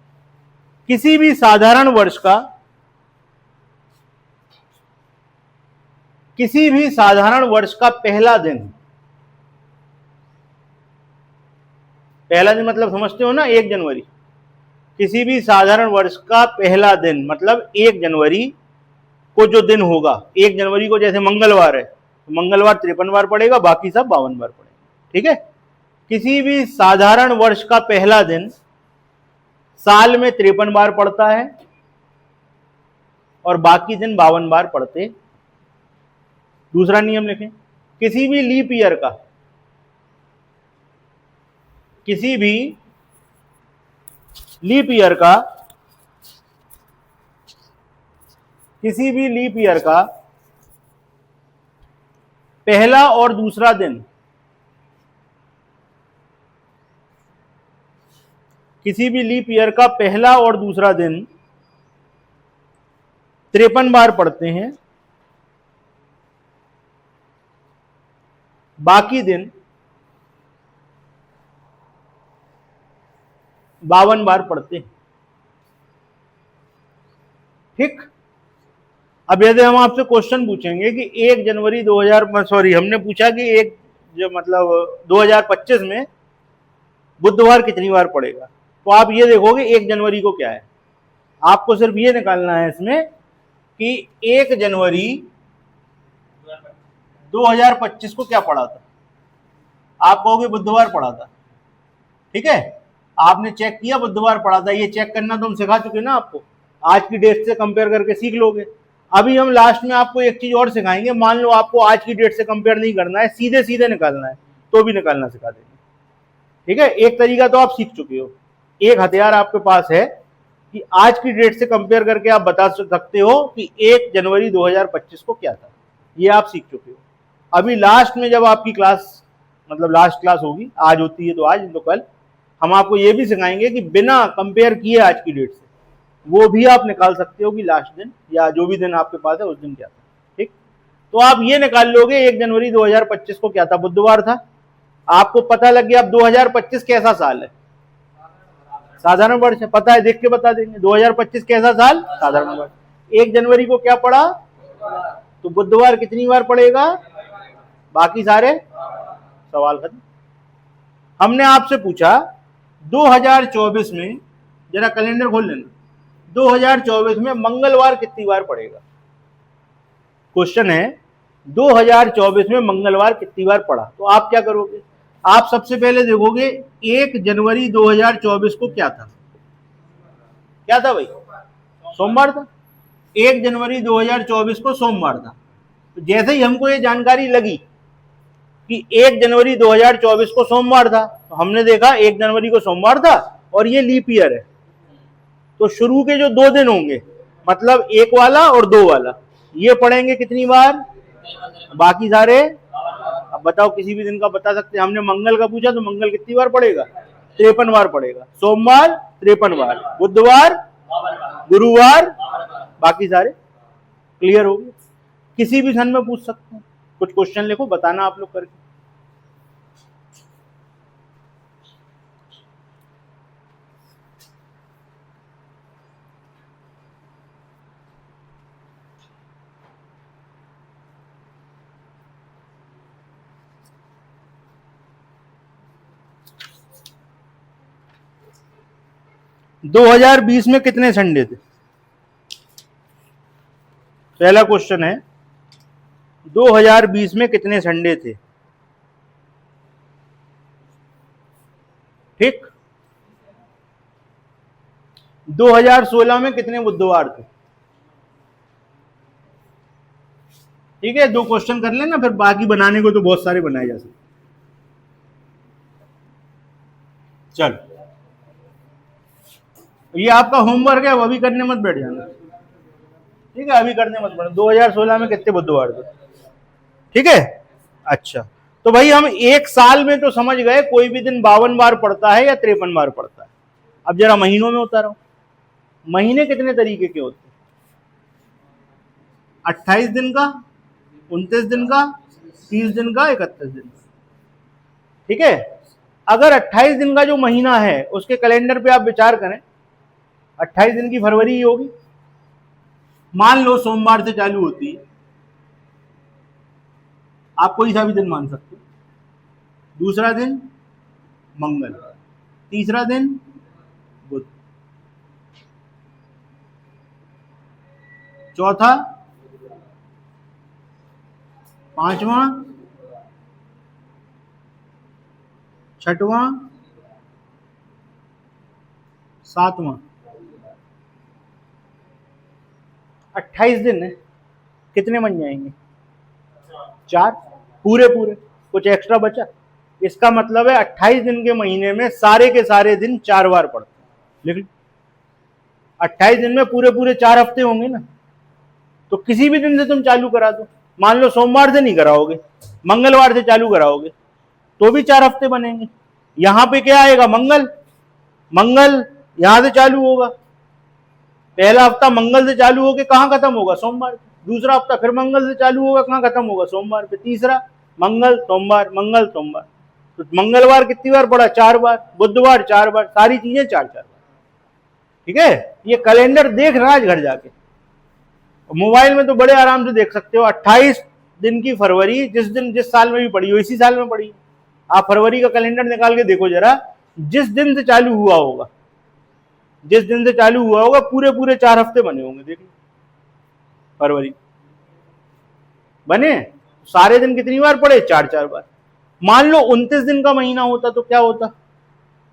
किसी भी साधारण वर्ष का, किसी भी साधारण वर्ष का पहला दिन, पहला दिन मतलब समझते हो ना, 1 जनवरी। किसी भी साधारण वर्ष का पहला दिन मतलब 1 जनवरी को जो दिन होगा, 1 जनवरी को जैसे मंगलवार है तो मंगलवार 53 बार पड़ेगा, बाकी सब 52 बार पड़ेगा। ठीक है। किसी भी साधारण वर्ष का पहला दिन साल में 53 बार पड़ता है और बाकी दिन 52 बार पड़ते। दूसरा नियम लिखें, किसी भी लीप ईयर का, किसी भी लीप ईयर का, किसी भी लीप ईयर का पहला और दूसरा दिन, किसी भी लीप ईयर का पहला और दूसरा दिन 53 बार पड़ते हैं, बाकी दिन 52 बार पड़ते हैं। ठीक। अब यदि हम आपसे क्वेश्चन पूछेंगे कि 1 जनवरी 2000 सॉरी हमने पूछा कि एक जो मतलब 2025 में बुधवार कितनी बार पड़ेगा, तो आप ये देखोगे 1 जनवरी को क्या है, आपको सिर्फ ये निकालना है इसमें कि 1 जनवरी 2025 को क्या पड़ा था। आप कहोगे बुधवार पड़ा था, ठीक है, आपने चेक किया बुधवार पड़ा था, ये चेक करना तो हम सिखा चुके ना आपको, आज की डेट से कंपेयर करके सीख लोगे। अभी हम लास्ट में आपको एक चीज और सिखाएंगे, मान लो आपको आज की डेट से कंपेयर नहीं करना है, सीधे सीधे निकालना है, तो भी निकालना सिखा देंगे, ठीक है। एक तरीका तो आप सीख चुके हो, एक हथियार आपके पास है कि आज की डेट से कंपेयर करके आप बता सकते हो कि 1 जनवरी 2025 को क्या था, ये आप सीख चुके हो। अभी लास्ट में जब आपकी क्लास मतलब लास्ट क्लास होगी, आज होती है तो आज, तो कल हम आपको ये भी सिखाएंगे कि बिना कंपेयर किए आज की डेट से वो भी आप निकाल सकते हो कि लास्ट दिन या जो भी दिन आपके पास है उस दिन क्या था, ठीक। तो आप ये निकाल लोगे 1 जनवरी 2025 को क्या था, बुधवार था। आपको पता लग गया अब 2025 कैसा साल है, साधारण वर्ष है, पता है, देख के बता देंगे 2025 कैसा साल, साधारण वर्ष। 1 जनवरी को क्या पड़ा, तो बुधवार कितनी बार पड़ेगा, बाकी सारे सवाल खत्म। हमने आपसे पूछा 2024 में, जरा कैलेंडर खोल लेना, 2024 में मंगलवार कितनी बार पड़ेगा। क्वेश्चन है 2024 में मंगलवार कितनी बार पड़ा, तो आप क्या करोगे, आप सबसे पहले देखोगे 1 जनवरी 2024 को क्या था, क्या था भाई, सोमवार था। 1 जनवरी 2024 को सोमवार था। तो जैसे ही हमको ये जानकारी लगी कि 1 जनवरी 2024 को सोमवार था, तो हमने देखा 1 जनवरी को सोमवार था और ये लीप ईयर है, तो शुरू के जो 2 दिन होंगे मतलब 1 वाला और 2 वाला, ये पढ़ेंगे कितनी बार, बाकी सारे। अब बताओ किसी भी दिन का बता सकते हैं, हमने मंगल का पूछा तो मंगल कितनी बार पड़ेगा, 53 बार पड़ेगा, सोमवार 53 बार, बुधवार, गुरुवार, बाकी सारे। क्लियर हो गए, किसी भी सन में पूछ सकते हैं, कुछ क्वेश्चन लिखो, बताना आप लोग करके। दो 2020 में कितने संडे थे, पहला क्वेश्चन है 2020 में कितने संडे थे, ठीक। 2016 में कितने बुधवार थे, ठीक है। 2 क्वेश्चन कर लेना, फिर बाकी बनाने को तो बहुत सारे बनाए जा सकते। चल ये आपका होमवर्क है, वो अभी करने मत बैठ जाना, ठीक है, अभी करने मत बैठना। 2016 में कितने बुधवार थे, ठीक है। अच्छा, तो भाई हम एक साल में तो समझ गए कोई भी दिन 52 बार पड़ता है या 53 बार पड़ता है। अब जरा महीनों में उतारो, महीने कितने तरीके के होते हैं, 28 दिन का, 29 दिन का, 30 दिन का, 31 दिन का, ठीक है। अगर 28 दिन का जो महीना है उसके कैलेंडर पे आप विचार करें, 28 दिन की फरवरी ही होगी, मान लो सोमवार से चालू होती है, आप कोई सा भी दिन मान सकते हो, दूसरा दिन मंगल, तीसरा दिन बुध, चौथा, पांचवा, छठवां, सातवां, 28 दिन है, कितने बन जाएंगे, 4 पूरे पूरे, कुछ एक्स्ट्रा बचा। इसका मतलब है 28 दिन के महीने में सारे के सारे दिन 4 बार पड़ते हैं, लेकिन 28 दिन में पूरे पूरे 4 हफ्ते होंगे ना, तो किसी भी दिन से तुम चालू करा दो। मान लो सोमवार से नहीं कराओगे, मंगलवार से चालू कराओगे तो भी 4 हफ्ते बनेंगे। यहां पे क्या आएगा, मंगल, मंगल यहां से चालू होगा, पहला हफ्ता मंगल से चालू होकर कहां खत्म होगा, सोमवार पे। दूसरा हफ्ता फिर मंगल से चालू होगा, कहां खत्म होगा, सोमवार पे। तीसरा मंगल सोमवार, मंगल सोमवार, तो मंगलवार कितनी बार पड़ा, 4 बार, बुधवार 4 बार, सारी चीजें 4 4 बार, ठीक है। ये कैलेंडर देख रहा आज घर जाके, मोबाइल में तो बड़े आराम से देख सकते हो, 28 दिन की फरवरी जिस दिन जिस साल में भी पड़ी हो इसी साल में पड़ी। आप फरवरी का कैलेंडर निकाल के देखो जरा, जिस दिन से चालू हुआ होगा, जिस दिन से चालू हुआ होगा पूरे पूरे 4 हफ्ते बने होंगे, देख लो फरवरी बने, सारे दिन कितनी बार पड़े, 4 बार। मान लो 29 दिन का महीना होता तो क्या होता,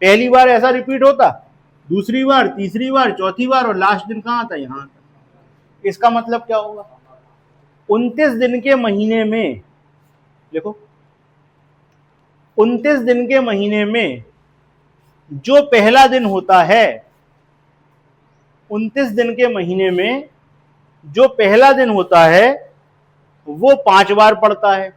पहली बार ऐसा रिपीट होता, दूसरी बार, तीसरी बार, चौथी बार, और लास्ट दिन कहां था, यहां था। इसका मतलब क्या होगा, 29 दिन के महीने में, देखो 29 दिन के महीने में जो पहला दिन होता है, 29 दिन के महीने में जो पहला दिन होता है वो 5 बार पड़ता है।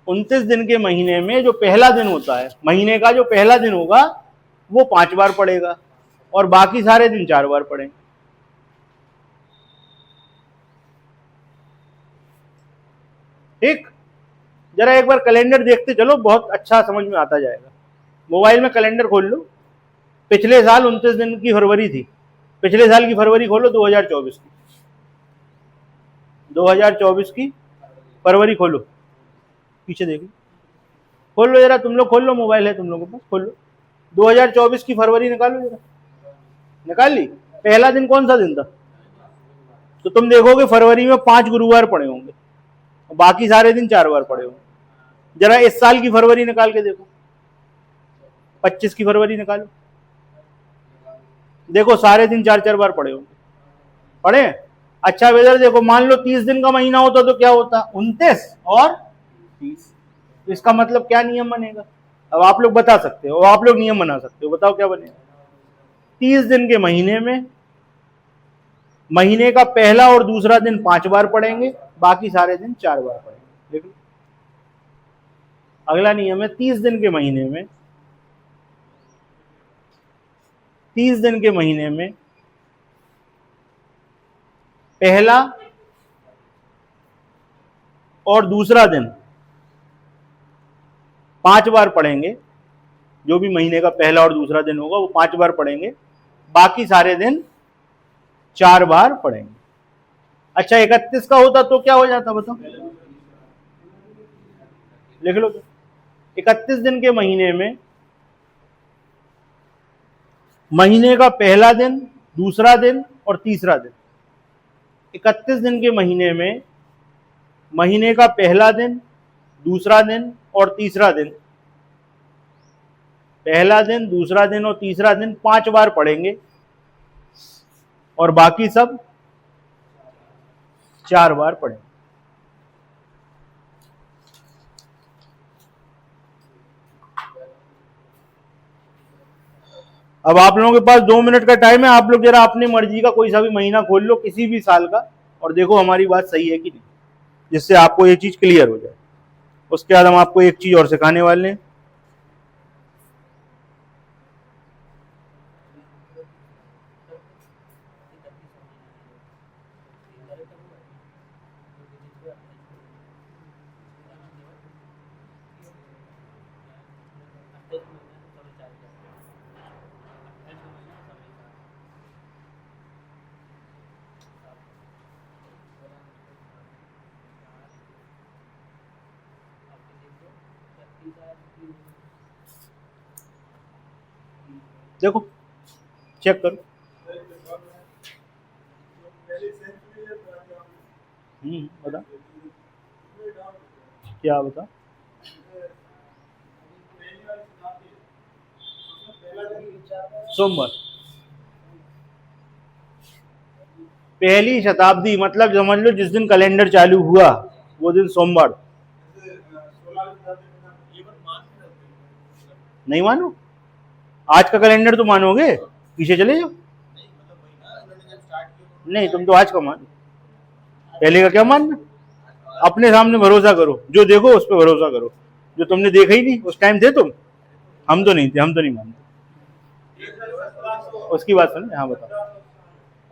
29 दिन के महीने में जो पहला दिन होता है, महीने का जो पहला दिन होगा वो 5 बार पड़ेगा और बाकी सारे दिन 4 बार पड़ेंगे। ठीक, जरा एक बार कैलेंडर देखते चलो, बहुत अच्छा समझ में आता जाएगा। मोबाइल में कैलेंडर खोल लो, पिछले साल 29 दिन की फरवरी थी, पिछले साल की फरवरी खोलो 2024 की, 2024 की फरवरी खोलो, पीछे देखो, खोल लो जरा, तुम लोग खोल लो, मोबाइल है तुम लोगों के पास, खोल लो 2024 की फरवरी निकालो जरा, निकाल ली। पहला दिन कौन सा दिन था, तो तुम देखोगे फरवरी में 5 गुरुवार पड़े होंगे, बाकी सारे दिन 4 बार पड़े होंगे। जरा इस साल की फरवरी निकाल के देखो, 25 की फरवरी निकालो, देखो सारे दिन 4 बार पड़े होंगे, पड़े। अच्छा वेदर देखो, मान लो 30 दिन का महीना होता तो क्या होता, 29 और 30, इसका मतलब क्या नियम बनेगा, अब आप लोग बता सकते हो, आप लोग नियम बना सकते हो, बताओ क्या बनेगा। 30 दिन के महीने में महीने का पहला और दूसरा दिन 5 बार पड़ेंगे, बाकी सारे दिन 4 बार पड़ेंगे। देखो अगला नियम है, 30 दिन के महीने में, 30 दिन के महीने में पहला और दूसरा दिन 5 बार पड़ेंगे, जो भी महीने का पहला और दूसरा दिन होगा वो 5 बार पड़ेंगे, बाकी सारे दिन 4 बार पड़ेंगे। अच्छा 31 का होता तो क्या हो जाता, बताओ, लिख लो। 31 दिन के महीने में महीने का पहला दिन, दूसरा दिन और तीसरा दिन, 31 दिन के महीने में महीने का पहला दिन, दूसरा दिन और तीसरा दिन, पहला दिन, दूसरा दिन और तीसरा दिन 5 बार पड़ेंगे और बाकी सब 4 बार पड़ेंगे। अब आप लोगों के पास 2 मिनट का टाइम है, आप लोग जरा अपनी मर्जी का कोई सा भी महीना खोल लो किसी भी साल का और देखो हमारी बात सही है कि नहीं, जिससे आपको ये चीज क्लियर हो जाए। उसके बाद हम आपको एक चीज और सिखाने वाले हैं। देखो चेक करो, बता क्या, बता सोमवार, पहली शताब्दी मतलब समझ लो जिस दिन कैलेंडर चालू हुआ वो दिन सोमवार। नहीं मानो, आज का कैलेंडर तो मानोगे, पीछे चले जाओ। नहीं तुम तो आज का मान, पहले का क्या मानना, अपने सामने भरोसा करो, जो देखो उस पर भरोसा करो, जो तुमने देखा ही नहीं, उस टाइम थे तुम, हम तो नहीं थे, हम तो नहीं मानते। उसकी बात सुन, हाँ बताओ,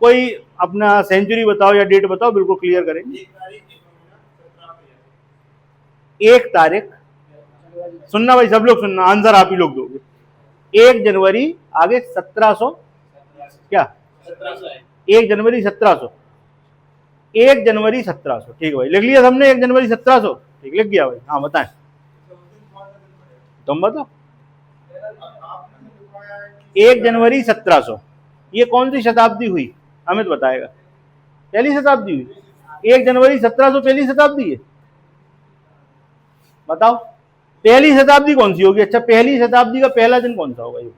कोई अपना सेंचुरी बताओ या डेट बताओ, बिल्कुल क्लियर करेंगे। 1 तारीख, सुनना भाई सब लोग सुनना, आंसर आप ही लोग दोगे। 1 जनवरी आगे 1700 क्या 1 जनवरी 1700, 1 जनवरी 1700, ठीक है भाई, लिख लिया हमने 1 जनवरी 1700, ठीक, लिख गया भाई। हाँ बताएं, तुम बताओ। 1 जनवरी 1700, ये कौन सी शताब्दी हुई? अमित बताएगा। पहली शताब्दी हुई। 1 जनवरी 1700 पहली शताब्दी है, बताओ पहली शताब्दी कौन सी होगी? अच्छा, पहली शताब्दी का पहला दिन कौन सा होगा? ये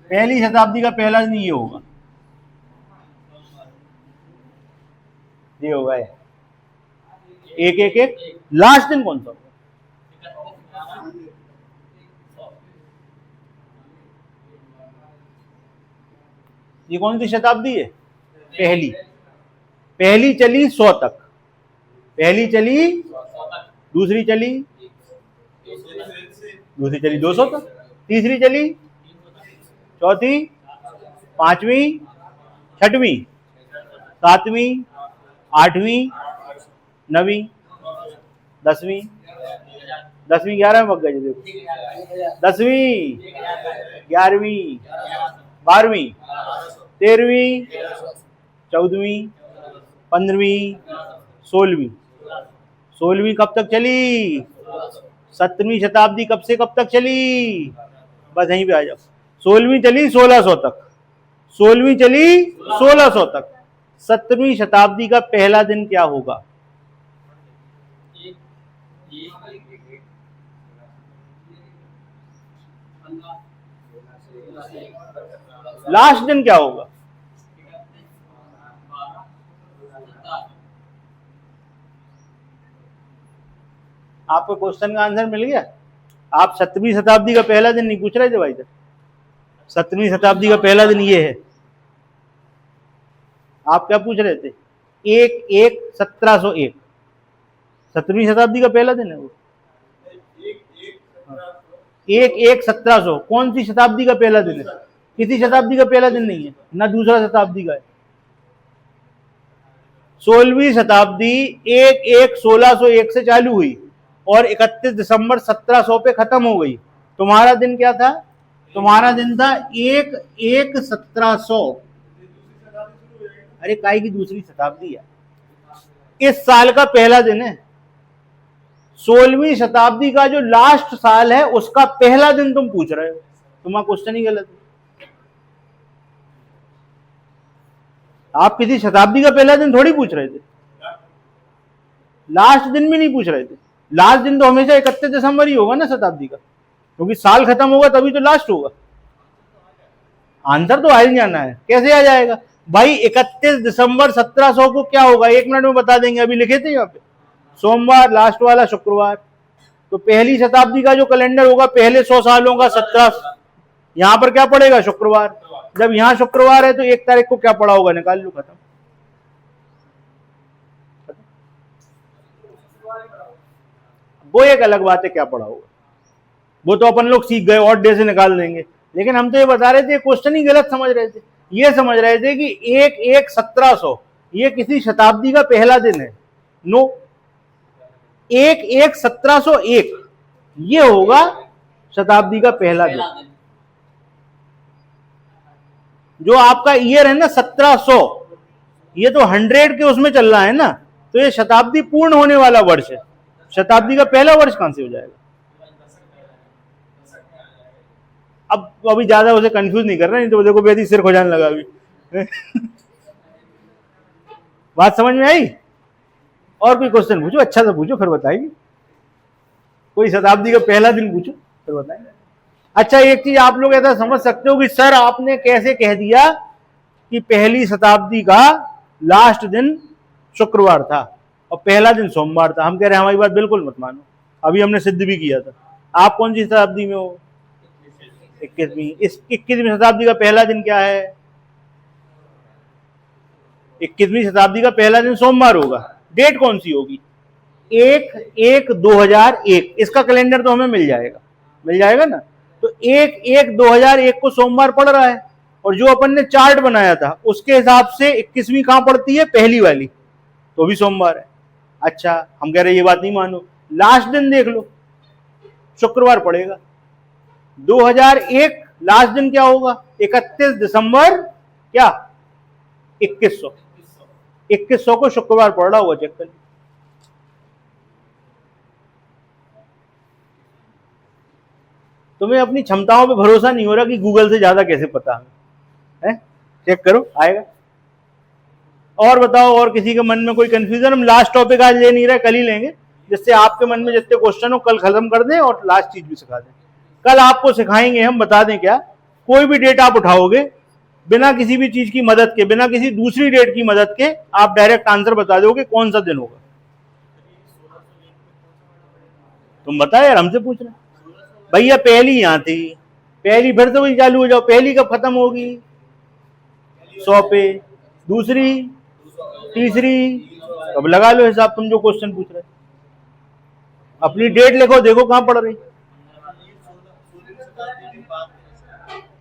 पहली शताब्दी का पहला दिन ये होगा, ये होगा 1/1/1। लास्ट दिन कौन सा होगा? ये कौन सी शताब्दी है? पहली। पहली चली 100 तक, पहली चली, दूसरी चली, दूसरी चली 200 तक, तीसरी चली, चौथी, पांचवी, छठवीं, सातवीं, आठवीं, नवीं, 10वीं, 10वीं 11 में पक गए, देखो 10वीं, 11वीं, 12वीं, 13वीं, 14वीं, 15वीं, 16वीं। 16वीं कब तक चली? 17वीं शताब्दी कब से कब तक चली? बस यहीं पे आ जाओ। 16वीं चली 1600 तक, 16वीं चली 1600 तक। 17वीं शताब्दी का पहला दिन क्या होगा? लास्ट दिन क्या होगा? आपको क्वेश्चन का आंसर मिल गया? आप 7वीं शताब्दी का पहला दिन नहीं पूछ रहे थे भाई साहब, 7वीं शताब्दी का पहला दिन ये है। आप क्या पूछ रहे थे? 1/1/1701, 7वीं शताब्दी का पहला दिन है वो। 1/1/1700 कौन सी शताब्दी का पहला दिन है? किसी शताब्दी का पहला दिन नहीं है, ना दूसरा शताब्दी का है। 16वीं शताब्दी 1/1/1601 से चालू हुई और 31 दिसंबर 1700 पे खत्म हो गई। तुम्हारा दिन क्या था? तुम्हारा दिन था 1/1/1700। अरे काय की दूसरी शताब्दी है, इस साल का पहला दिन है। 16वीं शताब्दी का जो लास्ट साल है उसका पहला दिन तुम पूछ रहे हो, तुम्हारा क्वेश्चन ही गलत है। आप किसी शताब्दी का पहला दिन थोड़ी पूछ रहे थे, लास्ट दिन भी नहीं पूछ रहे थे। लास्ट दिन तो हमेशा 31 दिसंबर ही होगा ना शताब्दी का, क्योंकि साल खत्म होगा तभी तो लास्ट होगा। आंसर तो आ ही जाना है, कैसे आ जाएगा भाई? 31 दिसंबर 1700 को क्या होगा 1 मिनट में बता देंगे, अभी लिखे थे यहाँ पे, सोमवार, लास्ट वाला शुक्रवार। तो पहली शताब्दी का जो कैलेंडर होगा पहले 100 सालों का 17, यहां पर क्या पड़ेगा? शुक्रवार। जब यहां शुक्रवार है तो 1 तारीख को क्या पड़ा होगा? निकाल लो, खत्म। वो एक अलग बात है क्या पड़ा होगा, वो तो अपन लोग सीख गए, और डे से निकाल देंगे। लेकिन हम तो ये बता रहे थे, क्वेश्चन ही गलत समझ रहे थे। ये समझ रहे थे कि 1/1/1700 ये किसी शताब्दी का पहला दिन है। नो, 1/1/1701 ये होगा शताब्दी का पहला दिन। जो आपका ईयर है ना 1700, ये तो 100 के उसमें चल रहा है ना, तो ये शताब्दी पूर्ण होने वाला वर्ष है। शताब्दी का पहला वर्ष कहां से हो जाएगा? अब अभी ज्यादा उसे कंफ्यूज नहीं कर रहा, नहीं तो देखो बेदी सिर खो जाने लगा अभी। बात समझ में आई? और कोई क्वेश्चन पूछो, अच्छा से पूछो, फिर बताएंगे। कोई शताब्दी का पहला दिन पूछो, फिर बताएंगे। अच्छा, एक चीज आप लोग ऐसा समझ सकते हो कि सर आपने कैसे कह दिया कि पहली शताब्दी का लास्ट दिन शुक्रवार था और पहला दिन सोमवार था। हम कह रहे हैं हमारी बात बिल्कुल मत मानो, अभी हमने सिद्ध भी किया था। आप कौन सी शताब्दी में हो? 21वीं। इस 21वीं शताब्दी का पहला दिन क्या है? 21वीं शताब्दी का पहला दिन सोमवार होगा। डेट कौन सी होगी? 1/1/2001। इसका कैलेंडर तो हमें मिल जाएगा ना। तो 1/1/2001 को सोमवार पड़ रहा है, और जो अपन ने चार्ट बनाया था उसके हिसाब से 21वीं कहां पड़ती है? पहली वाली, तो भी सोमवार है। अच्छा, हम कह रहे ये बात नहीं मानो, लास्ट दिन देख लो, शुक्रवार पड़ेगा। 2001 लास्ट दिन क्या होगा? 31 दिसंबर क्या 2100, 2100 को शुक्रवार पड़ रहा होगा, चेक कर। तुम्हें अपनी क्षमताओं पे भरोसा नहीं हो रहा कि गूगल से ज्यादा कैसे पता है? चेक करो, आएगा। और बताओ, और किसी के मन में कोई कंफ्यूजन? हम लास्ट टॉपिक आज ले नहीं रहे, कल ही लेंगे, जिससे आपके मन में जितने क्वेश्चन हो कल खत्म कर दें और लास्ट चीज भी सिखा दें। कल आपको सिखाएंगे हम, बता दें क्या, कोई भी डेट आप उठाओगे बिना किसी भी चीज की मदद के, बिना किसी दूसरी डेट की मदद के, आप डायरेक्ट आंसर बता दोगे कौन सा दिन होगा। तुम बताओ यार, हमसे पूछ रहे। भैया पहली यहां थी, पहली फिर से वही चालू हो जाओ। पहली कब खत्म होगी? 100 पे। दूसरी, तीसरी, अब लगा लो हिसाब, तुम जो क्वेश्चन पूछ रहे। अपनी डेट लिखो, देखो कहां पड़ रही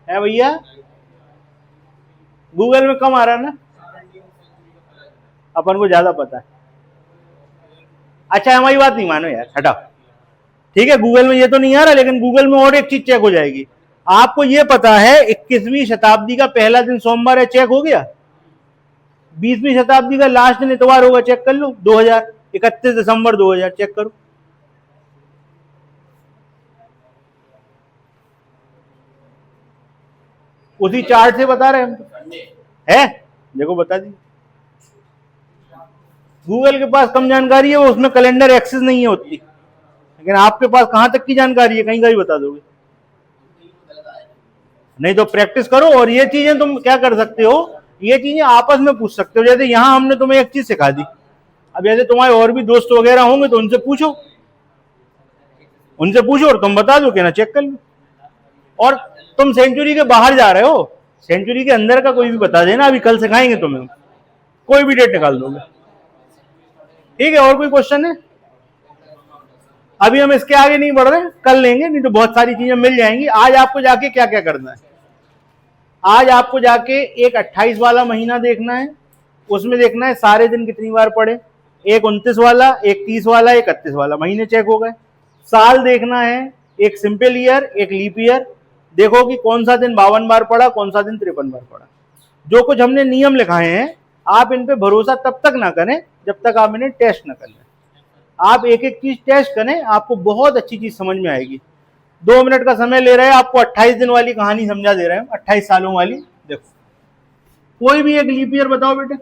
है भैया। गूगल में कम आ रहा है ना, अपन को ज्यादा पता है। अच्छा हमारी बात नहीं मानो यार, हटाओ। ठीक है, गूगल में ये तो नहीं आ रहा, लेकिन गूगल में और एक चीज चेक हो जाएगी। आपको ये पता है 21वीं शताब्दी का पहला दिन सोमवार है, चेक हो गया। 20वीं शताब्दी का लास्ट दिन इतवार होगा, चेक कर लो। 2000, 31 दिसंबर 2000, चेक करो। उसी चार्ट से बता रहे हम है, देखो बता दी। गूगल के पास कम जानकारी है, वो उसमें कैलेंडर एक्सेस नहीं है उतनी, लेकिन आपके पास कहां तक की जानकारी है, कहीं का भी बता दोगे। नहीं तो प्रैक्टिस करो, और ये चीजें तुम क्या कर सकते हो, ये चीजें आपस में पूछ सकते हो। जैसे यहां हमने तुम्हें एक चीज सिखा दी, अब जैसे तुम्हारे और भी दोस्त वगैरह होंगे तो उनसे पूछो, उनसे पूछो और तुम बता दो, कहना चेक कर लो। और तुम सेंचुरी के बाहर जा रहे हो, सेंचुरी के अंदर का कोई भी बता देना, अभी कल सिखाएंगे तुम्हें, कोई भी डेट निकाल दोगे। ठीक है, और कोई क्वेश्चन है? अभी हम इसके आगे नहीं बढ़ रहे, कल लेंगे, नहीं तो बहुत सारी चीजें मिल जाएंगी। आज आपको जाके क्या क्या करना है, आज आपको जाके एक 28 वाला महीना देखना है, उसमें देखना है सारे दिन कितनी बार पड़े, एक 29 वाला, एक 30 वाला, एक 31 वाला, महीने चेक हो गए। साल देखना है, एक सिंपल ईयर, एक लीप ईयर, देखो कि कौन सा दिन 52 बार पड़ा, कौन सा दिन 53 बार पड़ा। जो कुछ हमने नियम लिखाए हैं, आप इन पे भरोसा तब तक ना करें जब तक आप इन्हें टेस्ट ना कर लें। आप एक एक चीज टेस्ट करें, आपको बहुत अच्छी चीज समझ में आएगी। 2 मिनट का समय ले रहे हैं, आपको 28 दिन वाली कहानी समझा दे रहे हैं, 28 सालों वाली। देखो कोई भी एक लीप ईयर बताओ बेटे,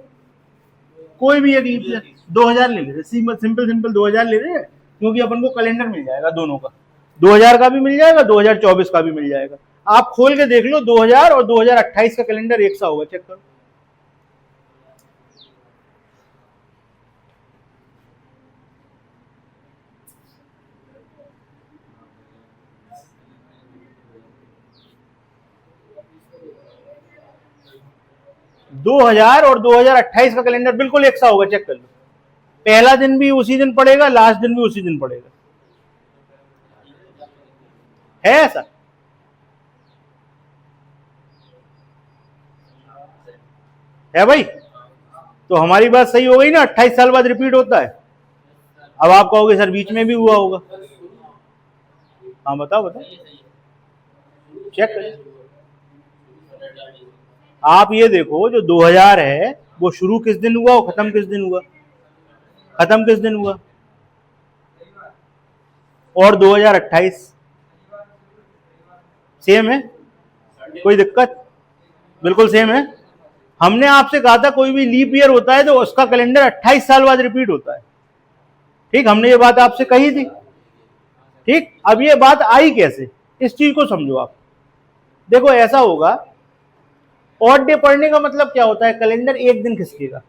कोई भी एक लीप ईयर। 2000 ले रहे, सिंपल 2000 ले रहे हैं, क्योंकि अपन को कैलेंडर मिल जाएगा दोनों का, 2000 का भी मिल जाएगा, 2024 का भी मिल जाएगा। आप खोल के देख लो, 2000 और 2028 का कैलेंडर एक सा होगा, चेक करो। दो 2000 और 2028 का कैलेंडर बिल्कुल एक सा होगा, चेक कर लो। पहला दिन भी उसी दिन पड़ेगा, लास्ट दिन भी उसी दिन पड़ेगा, है ऐसा? है भाई? तो हमारी बात सही हो गई ना, 28 साल बाद रिपीट होता है। अब आप कहोगे सर बीच में भी हुआ होगा। हाँ बताओ बताओ, चेक करें। आप ये देखो, जो 2000 है वो शुरू किस दिन हुआ और खत्म किस दिन हुआ, खत्म किस दिन हुआ। और 2028 सेम है, कोई दिक्कत? बिल्कुल सेम है। हमने आपसे कहा था कोई भी लीप ईयर होता है तो उसका कैलेंडर 28 साल बाद रिपीट होता है। ठीक, हमने ये बात आपसे कही थी। ठीक, अब ये बात आई कैसे, इस चीज को समझो आप। देखो ऐसा होगा, ऑड डे पढ़ने का मतलब क्या होता है, कैलेंडर एक दिन खिसकेगा।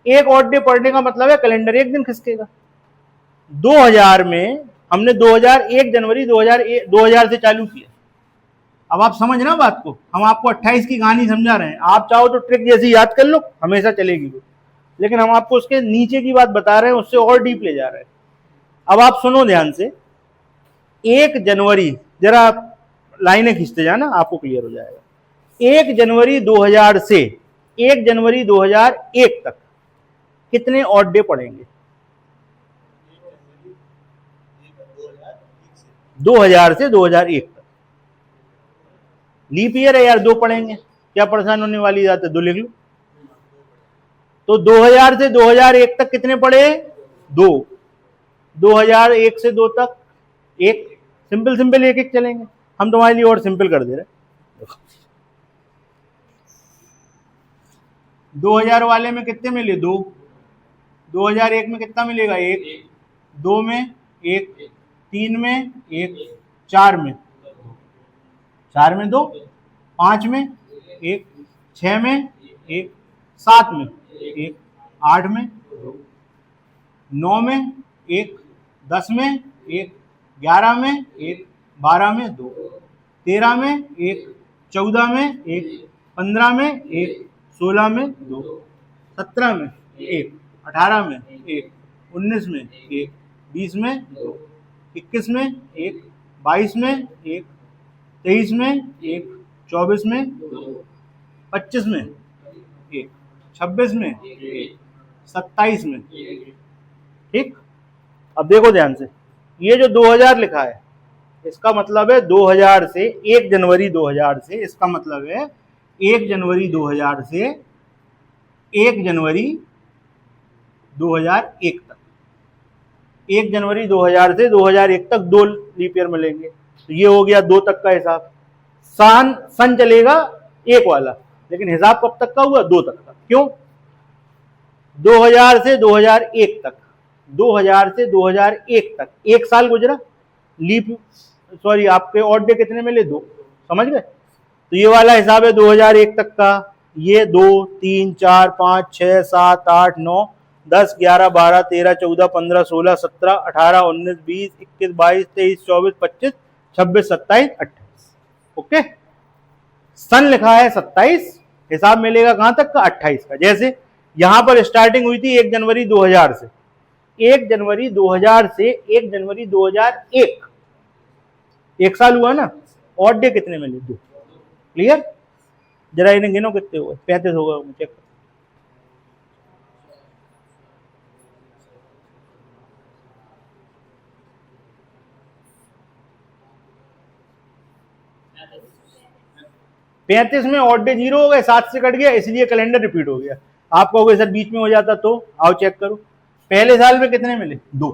एक ऑड डे पढ़ने का मतलब है कैलेंडर एक दिन खिसकेगा। 2000 में हमने 2001 जनवरी 2000 से चालू किया। अब आप समझ ना बात को, हम आपको 28 की कहानी समझा रहे हैं, आप चाहो तो ट्रिक जैसी याद कर लो, हमेशा चलेगी वो, लेकिन हम आपको उसके नीचे की बात बता रहे हैं, उससे और डीप ले जा रहे हैं। अब आप सुनो ध्यान से, 1 जनवरी, जरा आप लाइनें खींचते जाना, आपको क्लियर हो जाएगा। 1 जनवरी 2000 से 1 जनवरी 2001 तक कितने ऑड डे पड़ेंगे? 2000 से 2001 तक। लीप ईयर है यार, 2 पढ़ेंगे, क्या परेशान होने वाली बात है, 2 लिख लो। तो 2000 से 2001 तक कितने पड़े, 2। 2001 से 2 तक 1। सिंपल सिंपल एक एक चलेंगे, हम तुम्हारे लिए और सिंपल कर दे रहे। 2000 वाले में कितने मिले, 2। 2001 में कितना मिलेगा, 1। 2 में 1, 3 में 1, 4 में 2, 5 में 1, 6 में 1, 7 में 1, 8 में 2, 9 में 1, 10 में 1, 11 में 1, 12 में 2, 13 में 1, 14 में 1, 15 में 1, 16 में 2, 17 में 1, 18 में 1, 19 में 1, 20 में 2, 21 में 1, 22 में 1, 23 में 1, 24 में 2, 25 में 1, 26 में 1, 27 में। ठीक, अब देखो ध्यान से, ये जो 2000 लिखा है इसका मतलब है 2000 से 1 जनवरी 2000 से, इसका मतलब है 1 जनवरी 2000 से 1 जनवरी 2001 तक। 1 जनवरी 2000 से 2001 तक 2 लीप ईयर मिलेंगे, तो ये हो गया 2 तक का हिसाब। सन चलेगा 1 वाला, लेकिन हिसाब कब तक का हुआ, 2 तक का। क्यों, 2000 से 2001 तक, 2000 से 2001 तक 1 साल गुजरा, लीप सॉरी आपके ऑड डे कितने मिले, 2। समझ गए, तो ये वाला हिसाब है 2001 तक का। ये 2, 3, 4, 5, 6, 7, 8, 9, 10, 11, 12, 13, 14, 15, 16, 17, 18, 19, 20, 21, 22, 23, 24, 25, 26, 27, 28। ओके, सन लिखा है 27, हिसाब मिलेगा कहां तक का, 28 का। जैसे यहां पर स्टार्टिंग हुई थी 1 जनवरी 2000 से, 1 जनवरी 2000 से 1 जनवरी 2001, 1 साल हुआ ना। ऑड डे कितने मिले, 2। क्लियर, जरा इन्हें गिनो कितने हुए, 35 होगा, चेक। पैंतीस में ऑड डे 0 हो गए, 7 से कट गया, इसलिए कैलेंडर रिपीट हो गया। आप कहोगे सर बीच में हो जाता तो, आओ चेक करो। पहले साल में कितने मिले, 2।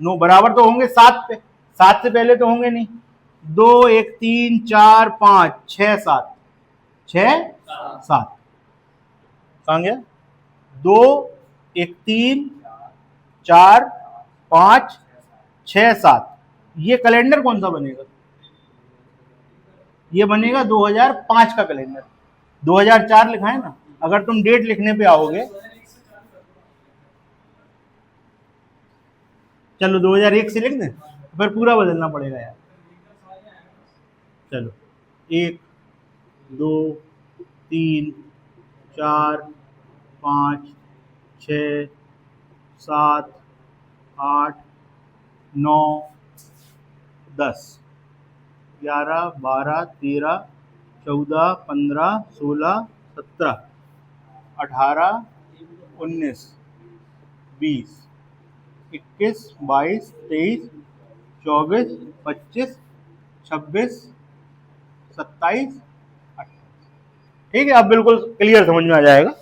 9 बराबर तो होंगे 7 पे, 7 से पहले तो होंगे नहीं। 2, 1, 3, 4, 5, 6, 7, 6, 7 कहां गया, 2, 1, 3, 4, 5, 6, 7। ये कैलेंडर कौन सा बनेगा, ये बनेगा 2005 का कैलेंडर। 2004 लिखा है ना, अगर तुम डेट लिखने पे आओगे, चलो 2001 से लिख दें, फिर पूरा बदलना पड़ेगा यार। चलो 1, 2, 3, 4, 5, 6, 7, 8, 9, 10, 11, 12, 13, 14, 15, 16, 17, 18, 19, 20, 21, 22, 23, 24, 25, 26, 27, 28। ठीक है, अब बिल्कुल क्लियर समझ में आ जाएगा।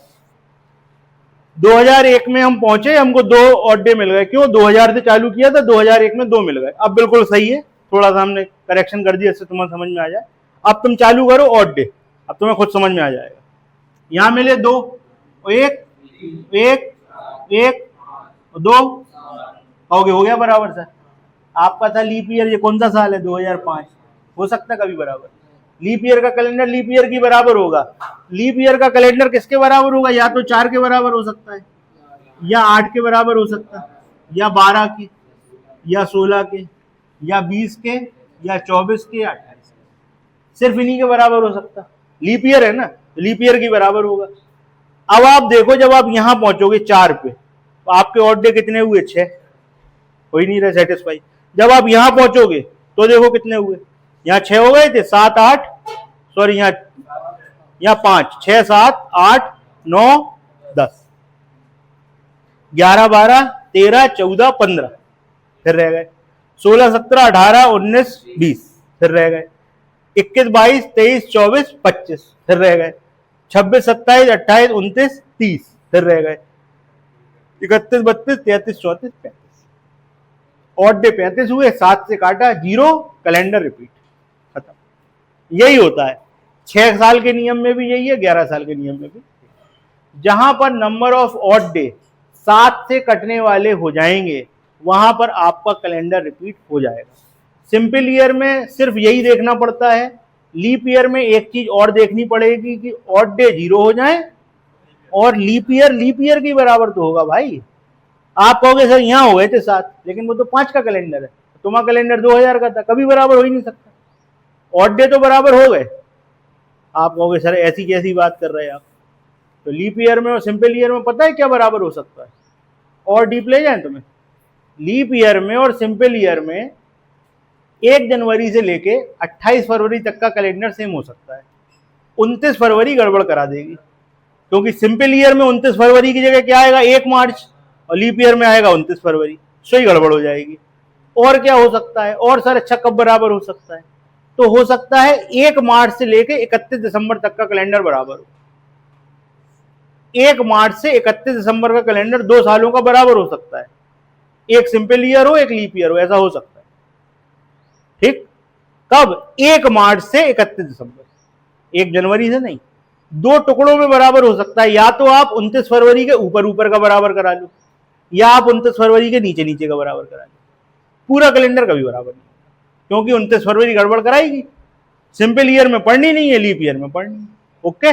2001 में हम पहुंचे, हमको 2 ऑड डे मिल गए। क्यों, 2000 से चालू किया था, 2001 में 2 मिल गए। अब बिल्कुल सही है, थोड़ा सा हमने करेक्शन कर दिया, इससे तुम्हें समझ में आ जाए। अब तुम चालू करो ऑड डे, अब तुम्हें खुद समझ में आ जाएगा। यहां मिले 2, 1, 1, 1, 2, कहोगे हो गया बराबर सर। आपका था लीप ईयर, ये कौन सा साल है, 2005, हो सकता है कभी बराबर। लीप ईयर का कैलेंडर लीप ईयर की बराबर होगा। लीप ईयर का कैलेंडर किसके बराबर होगा, या तो 4 के बराबर हो सकता है, या 8 के बराबर हो सकता है, या 12 के, या 16 के, या 20 के, या 24 के, या 28 के। सिर्फ इन्हीं के बराबर हो सकता। लीप ईयर है ना, लीप ईयर की बराबर होगा। अब आप देखो, जब आप यहां पहुंचोगे 4 पे, तो आपके ऑड डे कितने हुए, 6, हो ही नहीं रहे सेटिस्फाई। जब आप यहां पहुंचोगे तो देखो कितने हुए, यहाँ 6 हो गए थे, 7, 8, सॉरी यहाँ 5, 6, 7, 8, 9, 10, 11, 12, 13, 14, 15 फिर रह गए, 16, 17, 18, 19, 20 फिर रह गए। 21, 22, 23, 24, 25 फिर रह गए, 26, 27, 28, 29, 30 फिर रह गए, 31, 32, 33, 34, 35। ऑड डे 35 हुए, 7 से काटा 0, कैलेंडर रिपीट, खत्म। यही होता है 6 साल के नियम में भी यही है, 11 साल के नियम में भी। जहां पर नंबर ऑफ ऑड डे 7 से कटने वाले हो जाएंगे वहां पर आपका कैलेंडर रिपीट हो जाएगा। सिंपल ईयर में सिर्फ यही देखना पड़ता है। लीप ईयर में एक चीज और देखनी पड़ेगी कि ऑड डे 0 हो जाए और लीप ईयर की बराबर तो होगा भाई। आप कहोगे सर यहां हो गए थे 7, लेकिन वो तो 5 का कैलेंडर है, तुम्हारा कैलेंडर 2000 का था, कभी बराबर हो ही नहीं सकता। ऑड डे तो बराबर हो गए। आप कहोगे सर ऐसी कैसी बात कर रहे हैं आप, तो लीप ईयर में और सिंपल ईयर में पता है क्या बराबर हो सकता है? और डीप ले जाए तुम्हें, लीप ईयर में और सिंपल ईयर में 1 जनवरी से लेके 28 फरवरी तक का कैलेंडर सेम हो सकता है। 29 फरवरी गड़बड़ करा देगी, क्योंकि सिंपल ईयर में 29 फरवरी की जगह क्या आएगा 1 मार्च, और लीप ईयर में आएगा 29 फरवरी, सही गड़बड़ हो जाएगी। और क्या हो सकता है? और सर अच्छा कब बराबर हो सकता है? तो हो सकता है 1 मार्च से लेके 31 दिसंबर तक का कैलेंडर बराबर हो। 1 मार्च से 31 दिसंबर का कैलेंडर 2 सालों का बराबर हो सकता है, एक सिंपल ईयर हो एक लीप ईयर हो, ऐसा हो सकता है। ठीक, कब? 1 मार्च से 31 दिसंबर, 1 जनवरी से नहीं। 2 टुकड़ों में बराबर हो सकता है, या तो आप 29 फरवरी के ऊपर ऊपर का बराबर करा लो, या आप 29 फरवरी के नीचे नीचे का बराबर करा लो। पूरा कैलेंडर कभी बराबर नहीं, क्योंकि 29 फरवरी गड़बड़ कराएगी। सिंपल ईयर में पढ़नी नहीं है, लीप ईयर में पढ़नी है। ओके।